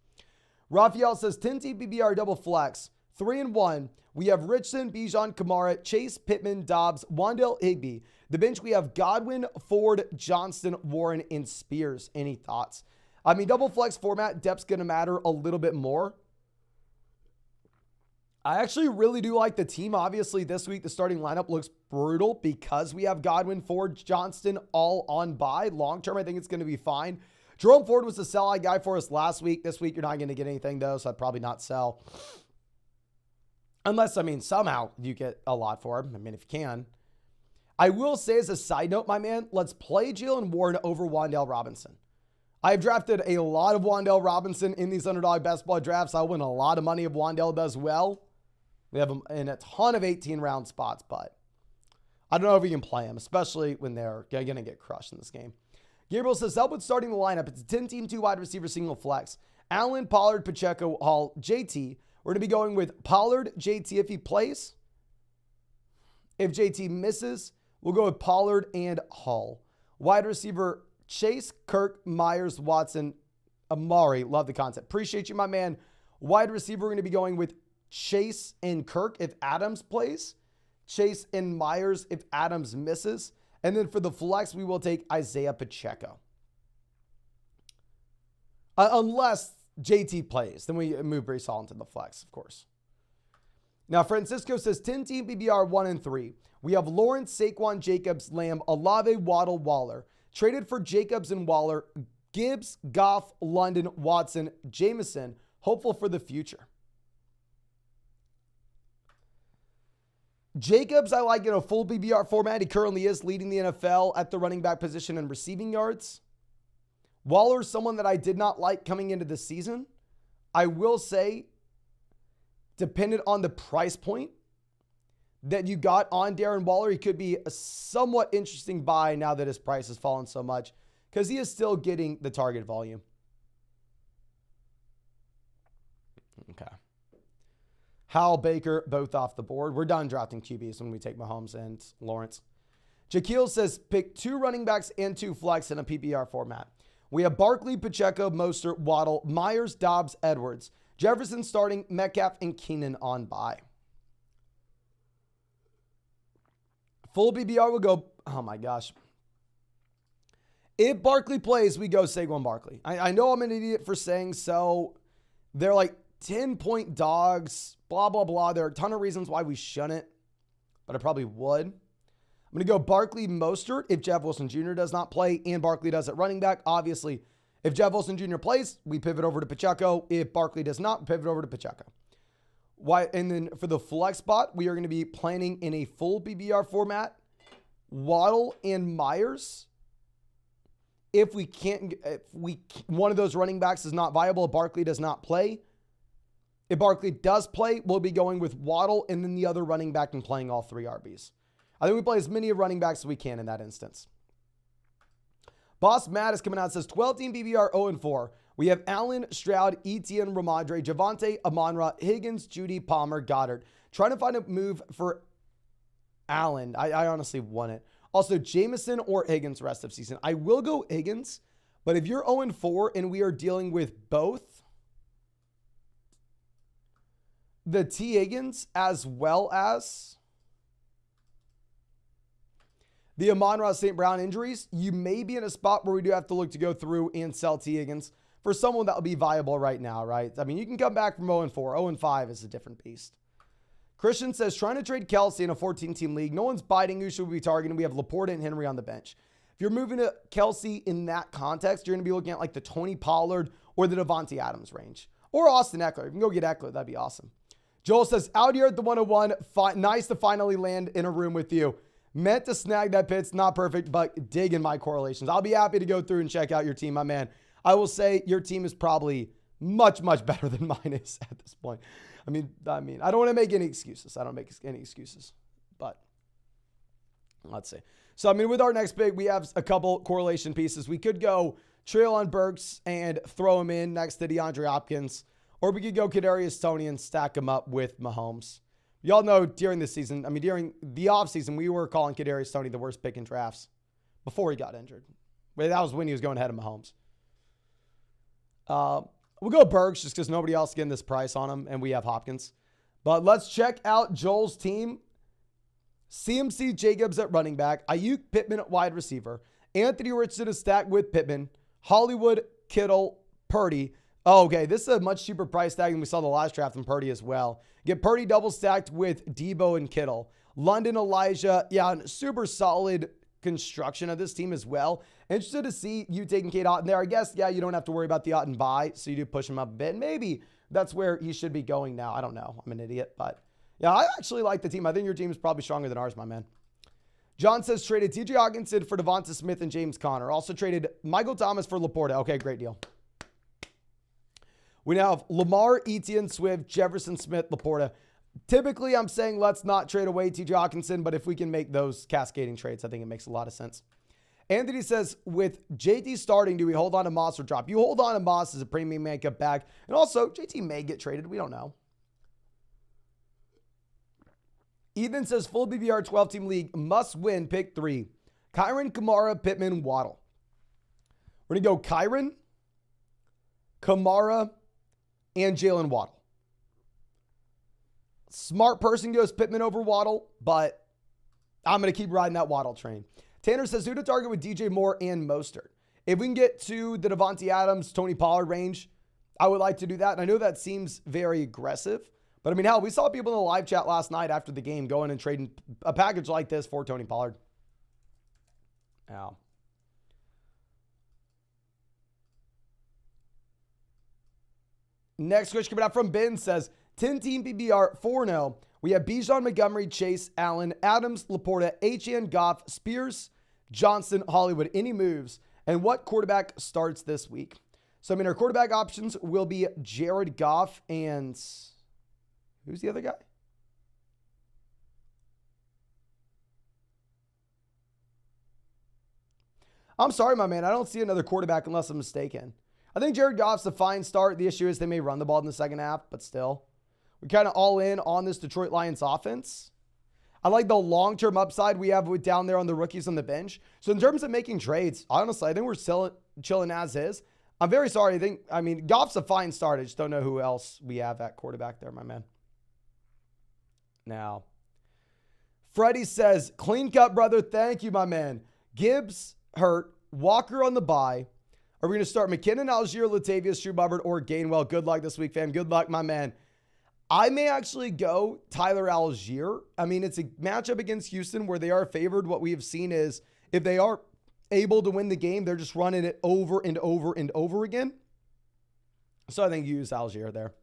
Speaker 1: Raphael says 10 TPBR double flex, 3-1. We have Richardson, Bijan, Kamara, Chase, Pittman, Dobbs, Wandale, Higbee. The bench, we have Godwin, Ford, Johnston, Warren, and Spears. Any thoughts? I mean, double flex format, depth's going to matter a little bit more. I actually really do like the team. Obviously, this week, the starting lineup looks brutal because we have Godwin, Ford, Johnston all on bye. Long term, I think it's going to be fine. Jerome Ford was the sell-high guy for us last week. This week, you're not going to get anything, though, so I'd probably not sell. Unless, I mean, somehow you get a lot for him. I mean, if you can. I will say as a side note, my man, let's play Jalen Warren over Wan'Dale Robinson. I've drafted a lot of Wan'Dale Robinson in these Underdog Best Ball drafts. I'll win a lot of money if Wan'Dale does well. We have him in a ton of 18-round spots, but I don't know if we can play him, especially when they're going to get crushed in this game. Gabriel says, help with starting the lineup. It's a 10-team, 2 wide receiver, single flex. Allen, Pollard, Pacheco, Hall, JT. We're going to be going with Pollard, JT if he plays. If JT misses, we'll go with Pollard and Hall. Wide receiver, Chase, Kirk, Myers, Watson, Amari. Love the concept. Appreciate you, my man. Wide receiver, we're going to be going with Chase and Kirk if Adams plays. Chase and Myers if Adams misses. And then for the flex, we will take Isaiah Pacheco. Unless JT plays, then we move Breece Hall into the flex, of course. Now, Francisco says 10-team PPR 1 and 3. We have Lawrence, Saquon, Jacobs, Lamb, Olave, Waddle, Waller. Traded for Jacobs and Waller, Gibbs, Goff, London, Watson, Jameson. Hopeful for the future. Jacobs, I like in a full PPR format. He currently is leading the NFL at the running back position and receiving yards. Waller's someone that I did not like coming into the season. I will say, dependent on the price point that you got on Darren Waller, he could be a somewhat interesting buy now that his price has fallen so much because he is still getting the target volume. Okay. Hal, Baker, both off the board. We're done drafting QBs when we take Mahomes and Lawrence. Jaquil says, pick 2 running backs and 2 flex in a PPR format. We have Barkley, Pacheco, Mostert, Waddle, Myers, Dobbs, Edwards. Jefferson starting, Metcalf, and Keenan on bye. Full PPR will go, oh my gosh. If Barkley plays, we go Saquon Barkley. I know I'm an idiot for saying so. They're like 10-point dogs, blah, blah, blah. There are a ton of reasons why we shouldn't, but I probably would. I'm going to go Barkley, Mostert if Jeff Wilson Jr. does not play and Barkley does at running back. Obviously, if Jeff Wilson Jr. plays, we pivot over to Pacheco. If Barkley does not, pivot over to Pacheco. Why? And then for the flex spot, we are going to be planning in a full PPR format. Waddle and Myers. If one of those running backs is not viable, if Barkley does not play. If Barkley does play, we'll be going with Waddle and then the other running back and playing all 3 RBs. I think we play as many running backs as we can in that instance. Boss Matt is coming out and says 12-team PPR 0-4. We have Allen, Stroud, Etienne, Ramondre, Javonte, Amon-Ra, Higgins, Judy, Palmer, Goddard. Trying to find a move for Allen. I honestly want it. Also, Jameson or Higgins rest of season. I will go Higgins, but if you're 0-4 and we are dealing with both the T. Higgins as well as the Amon-Ra St. Brown injuries, you may be in a spot where we do have to look to go through and sell T. Higgins for someone that will be viable right now, right? I mean, you can come back from 0-4. 0-5 is a different beast. Christian says, trying to trade Kelsey in a 14-team league. No one's biting. Who should we be targeting? We have Laporta and Henry on the bench. If you're moving to Kelsey in that context, you're going to be looking at like the Tony Pollard or the Devontae Adams range. Or Austin Eckler. If you can go get Eckler, that'd be awesome. Joel says, out here at the 101. Nice to finally land in a room with you. Meant to snag that pitch. Not perfect, but digging my correlations. I'll be happy to go through and check out your team, my man. I will say your team is probably much, much better than mine is at this point. I mean, I don't want to make any excuses. I don't make any excuses, but let's see. So, I mean, with our next pick, we have a couple correlation pieces. We could go Treylon Burks and throw him in next to DeAndre Hopkins, or we could go Kadarius Toney and stack him up with Mahomes. Y'all know during the season, during the offseason, we were calling Kadarius Toney the worst pick in drafts before he got injured. But that was when he was going ahead of Mahomes. We'll go Burks just because nobody else is getting this price on him, and we have Hopkins. But let's check out Joel's team. CMC Jacobs at running back. Ayuk Pittman at wide receiver. Anthony Richardson is stacked with Pittman. Hollywood, Kittle, Purdy. Oh, okay, this is a much cheaper price tag than we saw the last draft in Purdy as well. Get Purdy double stacked with Debo and Kittle. London, Elijah. Yeah, super solid construction of this team as well. Interested to see you taking Cade Otton there. I guess, yeah, you don't have to worry about the Otton buy, so you do push him up a bit. Maybe that's where he should be going now. I don't know. I'm an idiot, but yeah, I actually like the team. I think your team is probably stronger than ours, my man. John says traded TJ Hawkinson for Devonta Smith and James Conner. Also traded Michael Thomas for Laporta. Okay, great deal. We now have Lamar, Etienne, Swift, Jefferson, Smith, Laporta. Typically, I'm saying let's not trade away TJ Hawkinson, but if we can make those cascading trades, I think it makes a lot of sense. Anthony says, with JT starting, do we hold on to Moss or drop? You hold on to Moss as a premium makeup back. And also, JT may get traded. We don't know. Ethan says, full BBR 12-team league, must win, pick 3. Kyron, Kamara, Pittman, Waddle. We're going to go Kyron, Kamara, and Jalen Waddle. Smart person goes Pittman over Waddle, but I'm going to keep riding that Waddle train. Tanner says, who to target with DJ Moore and Mostert? If we can get to the Devontae Adams, Tony Pollard range, I would like to do that. And I know that seems very aggressive, but I mean, hell, we saw people in the live chat last night after the game going and trading a package like this for Tony Pollard. Now, next question coming out from Ben says, 10-team PBR 4-0. We have Bijan, Montgomery, Chase, Allen, Adams, Laporta, Etienne, Goff, Spears, Johnson, Hollywood. Any moves? And what quarterback starts this week? So, I mean, our quarterback options will be Jared Goff and who's the other guy? I'm sorry, my man. I don't see another quarterback unless I'm mistaken. I think Jared Goff's a fine start. The issue is they may run the ball in the second half, but still. We're kind of all in on this Detroit Lions offense. I like the long-term upside we have with down there on the rookies on the bench. So in terms of making trades, honestly, I think we're still chilling as is. I'm very sorry. I mean, Goff's a fine start. I just don't know who else we have at quarterback there, my man. Now, Freddie says, clean cut, brother. Thank you, my man. Gibbs hurt. Walker on the bye. Are we going to start McKinnon, Algier, Latavius, Schubert, or Gainwell? Good luck this week, fam. Good luck, my man. I may actually go Tyler Algier. I mean, it's a matchup against Houston where they are favored. What we have seen is if they are able to win the game, they're just running it over and over and over again. So I think you use Algier there.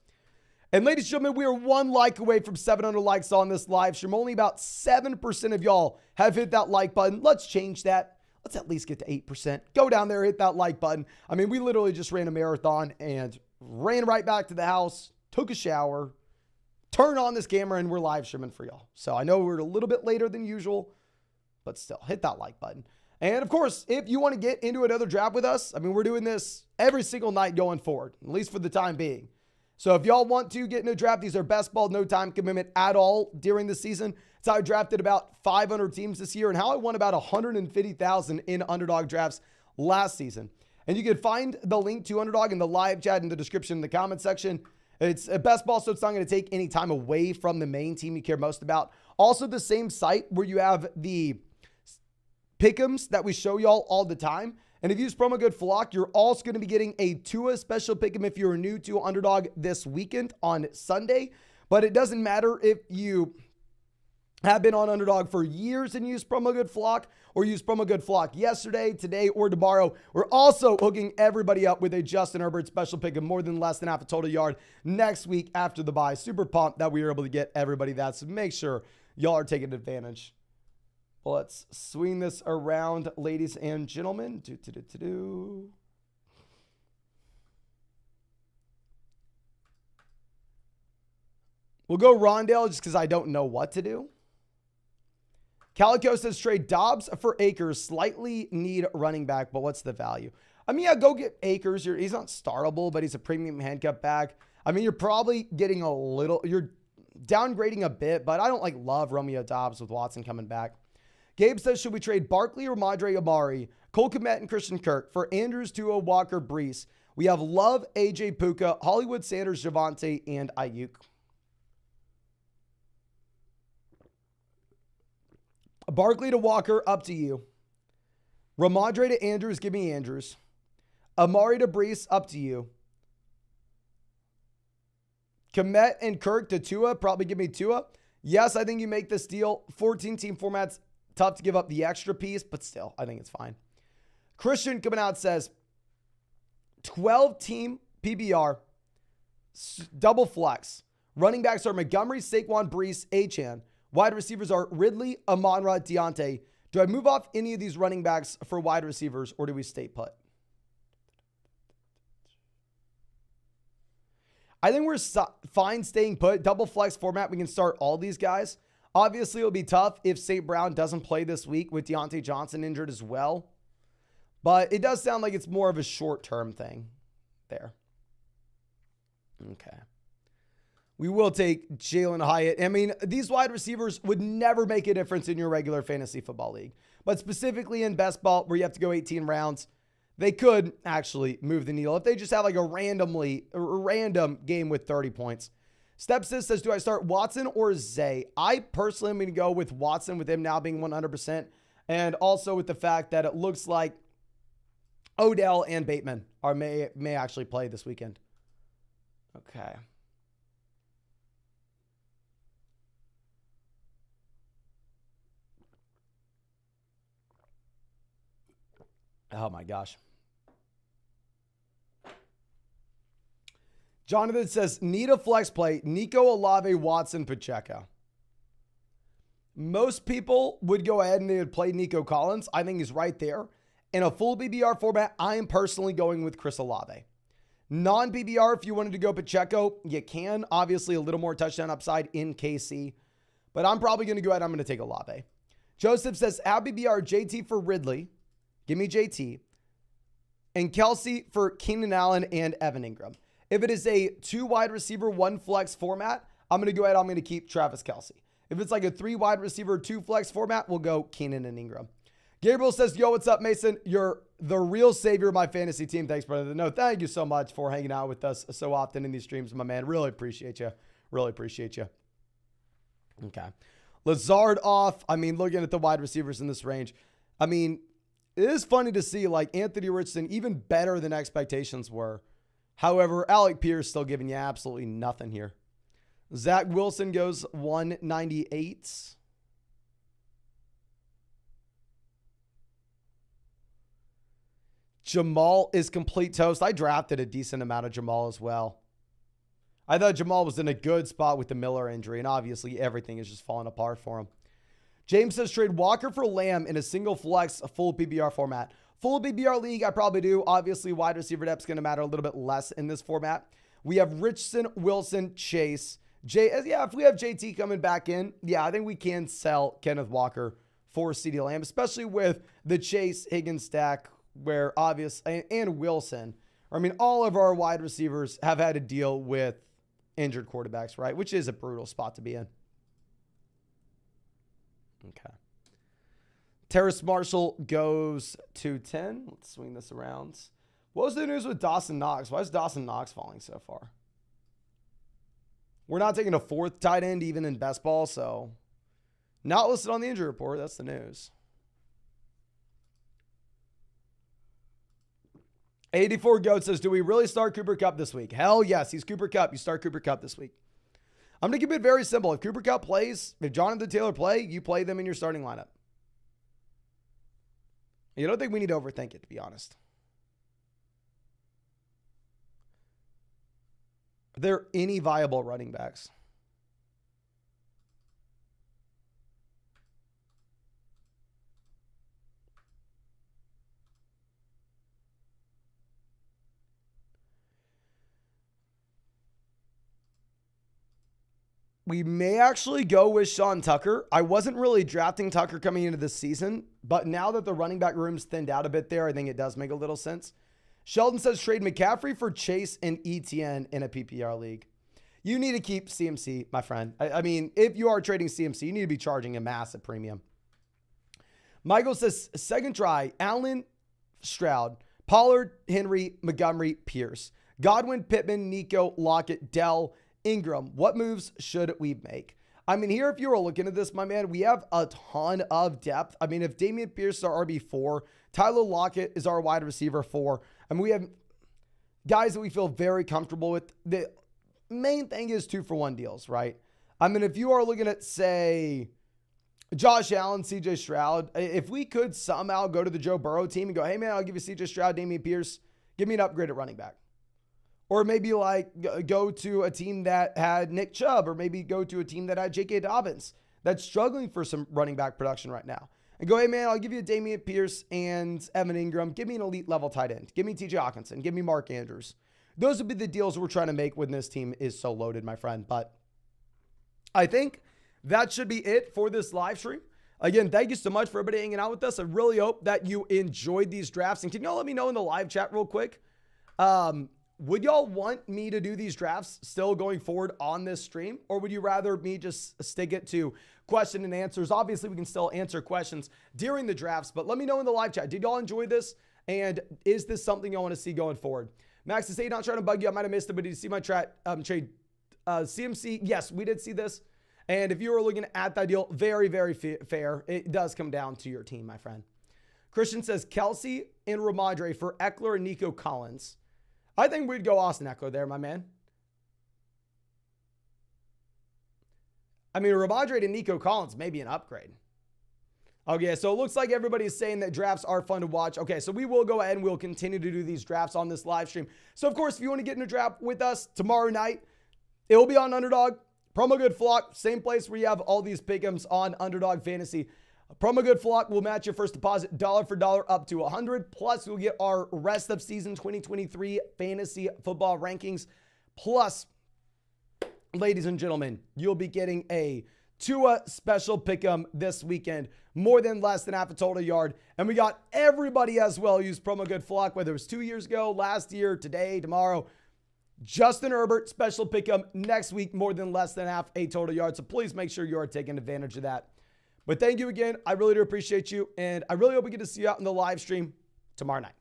Speaker 1: And ladies and gentlemen, we are 1 like away from 700 likes on this live stream. Only about 7% of y'all have hit that like button. Let's change that. Let's at least get to 8%. Go down there, hit that like button. I mean, we literally just ran a marathon and ran right back to the house, took a shower, turn on this camera, and we're live streaming for y'all. So I know we're a little bit later than usual, but still, hit that like button. And of course, if you want to get into another draft with us, I mean, we're doing this every single night going forward, at least for the time being. So if y'all want to get into a draft, these are best ball, no time commitment at all during the season. It's how I drafted about 500 teams this year and how I won about 150,000 in Underdog drafts last season. And you can find the link to Underdog in the live chat in the description in the comment section. It's a best ball, so it's not going to take any time away from the main team you care most about. Also, the same site where you have the pick'ems that we show y'all all the time. And if you use promo code FLOCK, you're also going to be getting a Tua special pick'em if you're new to Underdog this weekend on Sunday. But it doesn't matter if you have been on Underdog for years and use promo code FLOCK or use promo code FLOCK yesterday, today, or tomorrow. We're also hooking everybody up with a Justin Herbert special pick of more than less than half a total yard next week after the bye. Super pumped that we were able to get everybody that. So make sure y'all are taking advantage. Well, let's swing this around, ladies and gentlemen. We'll go Rondale just because I don't know what to do. Calico says trade Dobbs for Akers. Slightly need running back, but what's the value? I mean, yeah, go get Akers. He's not startable, but he's a premium handcuff back. I mean, you're probably getting you're downgrading a bit, but I don't love Romeo Dobbs with Watson coming back. Gabe says, should we trade Barkley or Madre Amari, Cole Kmet and Christian Kirk for Andrews, Tua, Walker, Brees? We have Love, AJ Puka, Hollywood, Sanders, Javonte, and Ayuk. Barkley to Walker, up to you. Ramadre to Andrews, give me Andrews. Amari to Brees, up to you. Komet and Kirk to Tua, probably give me Tua. Yes, I think you make this deal. 14-team format's tough to give up the extra piece, but still, I think it's fine. Christian coming out says, 12-team PBR, double flex. Running backs are Montgomery, Saquon, Brees, Achane. Wide receivers are Ridley, Amon-Ra, Deontay. Do I move off any of these running backs for wide receivers, or do we stay put? I think we're fine staying put. Double flex format, we can start all these guys. Obviously, it'll be tough if St. Brown doesn't play this week with Deontay Johnson injured as well. But it does sound like it's more of a short-term thing there. Okay. We will take Jalen Hyatt. I mean, these wide receivers would never make a difference in your regular fantasy football league. But specifically in best ball, where you have to go 18 rounds, they could actually move the needle if they just have like a random game with 30 points. Stepsis says, do I start Watson or Zay? I personally am going to go with Watson, with him now being 100%. And also with the fact that it looks like Odell and Bateman may actually play this weekend. Okay. Oh my gosh. Jonathan says, need a flex play. Nico, Olave, Watson, Pacheco. Most people would go ahead and they would play Nico Collins. I think he's right there. In a full BBR format, I am personally going with Chris Olave. Non-BBR, if you wanted to go Pacheco, you can. Obviously, a little more touchdown upside in KC. But I'm probably going to go ahead. I'm going to take Olave. Joseph says, add BBR, JT for Ridley. Give me JT. And Kelsey for Keenan Allen and Evan Ingram. If it is a 2 wide receiver, 1 flex format, I'm going to go ahead. I'm going to keep Travis Kelsey. If it's like a 3 wide receiver, 2 flex format, we'll go Keenan and Ingram. Gabriel says, yo, what's up, Mason? You're the real savior of my fantasy team. Thanks, brother. No, thank you so much for hanging out with us so often in these streams, my man. Really appreciate you. Really appreciate you. Okay. Lazard off. I mean, looking at the wide receivers in this range, I mean, it is funny to see like Anthony Richardson even better than expectations were. However, Alec Pierce still giving you absolutely nothing here. Zach Wilson goes 198. Jamal is complete toast. I drafted a decent amount of Jamal as well. I thought Jamal was in a good spot with the Miller injury, and obviously everything is just falling apart for him. James says, trade Walker for Lamb in a single flex, a full PBR format. Full PBR league, I probably do. Obviously, wide receiver depth is going to matter a little bit less in this format. We have Richardson, Wilson, Chase. Yeah, if we have JT coming back in, yeah, I think we can sell Kenneth Walker for CeeDee Lamb, especially with the Chase Higgins stack, where and Wilson. I mean, all of our wide receivers have had to deal with injured quarterbacks, right? Which is a brutal spot to be in. Okay. Terrace Marshall goes to 10. Let's swing this around. What was the news with Dawson Knox? Why is Dawson Knox falling so far? We're not taking a 4th tight end even in best ball, so not listed on the injury report. That's the news. 84 Goat says, do we really start Cooper Kupp this week? Hell yes, he's Cooper Kupp. You start Cooper Kupp this week. I'm going to keep it very simple. If Cooper Kupp plays, if Jonathan Taylor play, you play them in your starting lineup. You don't think we need to overthink it, to be honest. Are there any viable running backs? We may actually go with Sean Tucker. I wasn't really drafting Tucker coming into this season, but now that the running back room's thinned out a bit there, I think it does make a little sense. Sheldon says trade McCaffrey for Chase and ETN in a PPR league. You need to keep CMC, my friend. I mean, if you are trading CMC, you need to be charging a massive premium. Michael says second try, Allen, Stroud, Pollard, Henry, Montgomery, Pierce, Godwin, Pittman, Nico, Lockett, Dell, Ingram. What moves should we make? I mean, here, if you were looking at this, my man, we have a ton of depth. I mean, if Dameon Pierce is our RB4, Tyler Lockett is our wide receiver 4. I mean, we have guys that we feel very comfortable with. The main thing is 2-for-1 deals, right? I mean, if you are looking at, say, Josh Allen, CJ Stroud, if we could somehow go to the Joe Burrow team and go, hey, man, I'll give you CJ Stroud, Dameon Pierce, give me an upgrade at running back. Or maybe like go to a team that had Nick Chubb, or maybe go to a team that had J.K. Dobbins that's struggling for some running back production right now. And go, hey, man, I'll give you a Dameon Pierce and Evan Ingram. Give me an elite level tight end. Give me T.J. Hawkinson. Give me Mark Andrews. Those would be the deals we're trying to make when this team is so loaded, my friend. But I think that should be it for this live stream. Again, thank you so much for everybody hanging out with us. I really hope that you enjoyed these drafts. And can y'all let me know in the live chat real quick? Would y'all want me to do these drafts still going forward on this stream? Or would you rather me just stick it to question and answers? Obviously, we can still answer questions during the drafts, but let me know in the live chat. Did y'all enjoy this? And is this something y'all want to see going forward? Max is not trying to bug you. I might have missed it, but did you see my trade? CMC? Yes, we did see this. And if you were looking at that deal, very, very fair. It does come down to your team, my friend. Christian says Kelsey and Ramondre for Eckler and Nico Collins. I think we'd go Austin Eckler there, my man. I mean, Ramondre to Nico Collins may be an upgrade. Okay, so it looks like everybody's saying that drafts are fun to watch. Okay, so we will go ahead and we'll continue to do these drafts on this live stream. So, of course, if you want to get in a draft with us tomorrow night, it will be on Underdog. Promo Good Flock, same place where you have all these pick'ems on Underdog Fantasy. Promo Good Flock will match your first deposit dollar for dollar up to 100. Plus, you'll get our rest of season 2023 fantasy football rankings. Plus, ladies and gentlemen, you'll be getting a Tua special pick'em this weekend. More than less than half a total yard. And we got everybody as well use Promo Good Flock, whether it was 2 years ago, last year, today, tomorrow. Justin Herbert special pick'em next week, more than less than half a total yard. So please make sure you are taking advantage of that. But thank you again. I really do appreciate you. And I really hope we get to see you out in the live stream tomorrow night.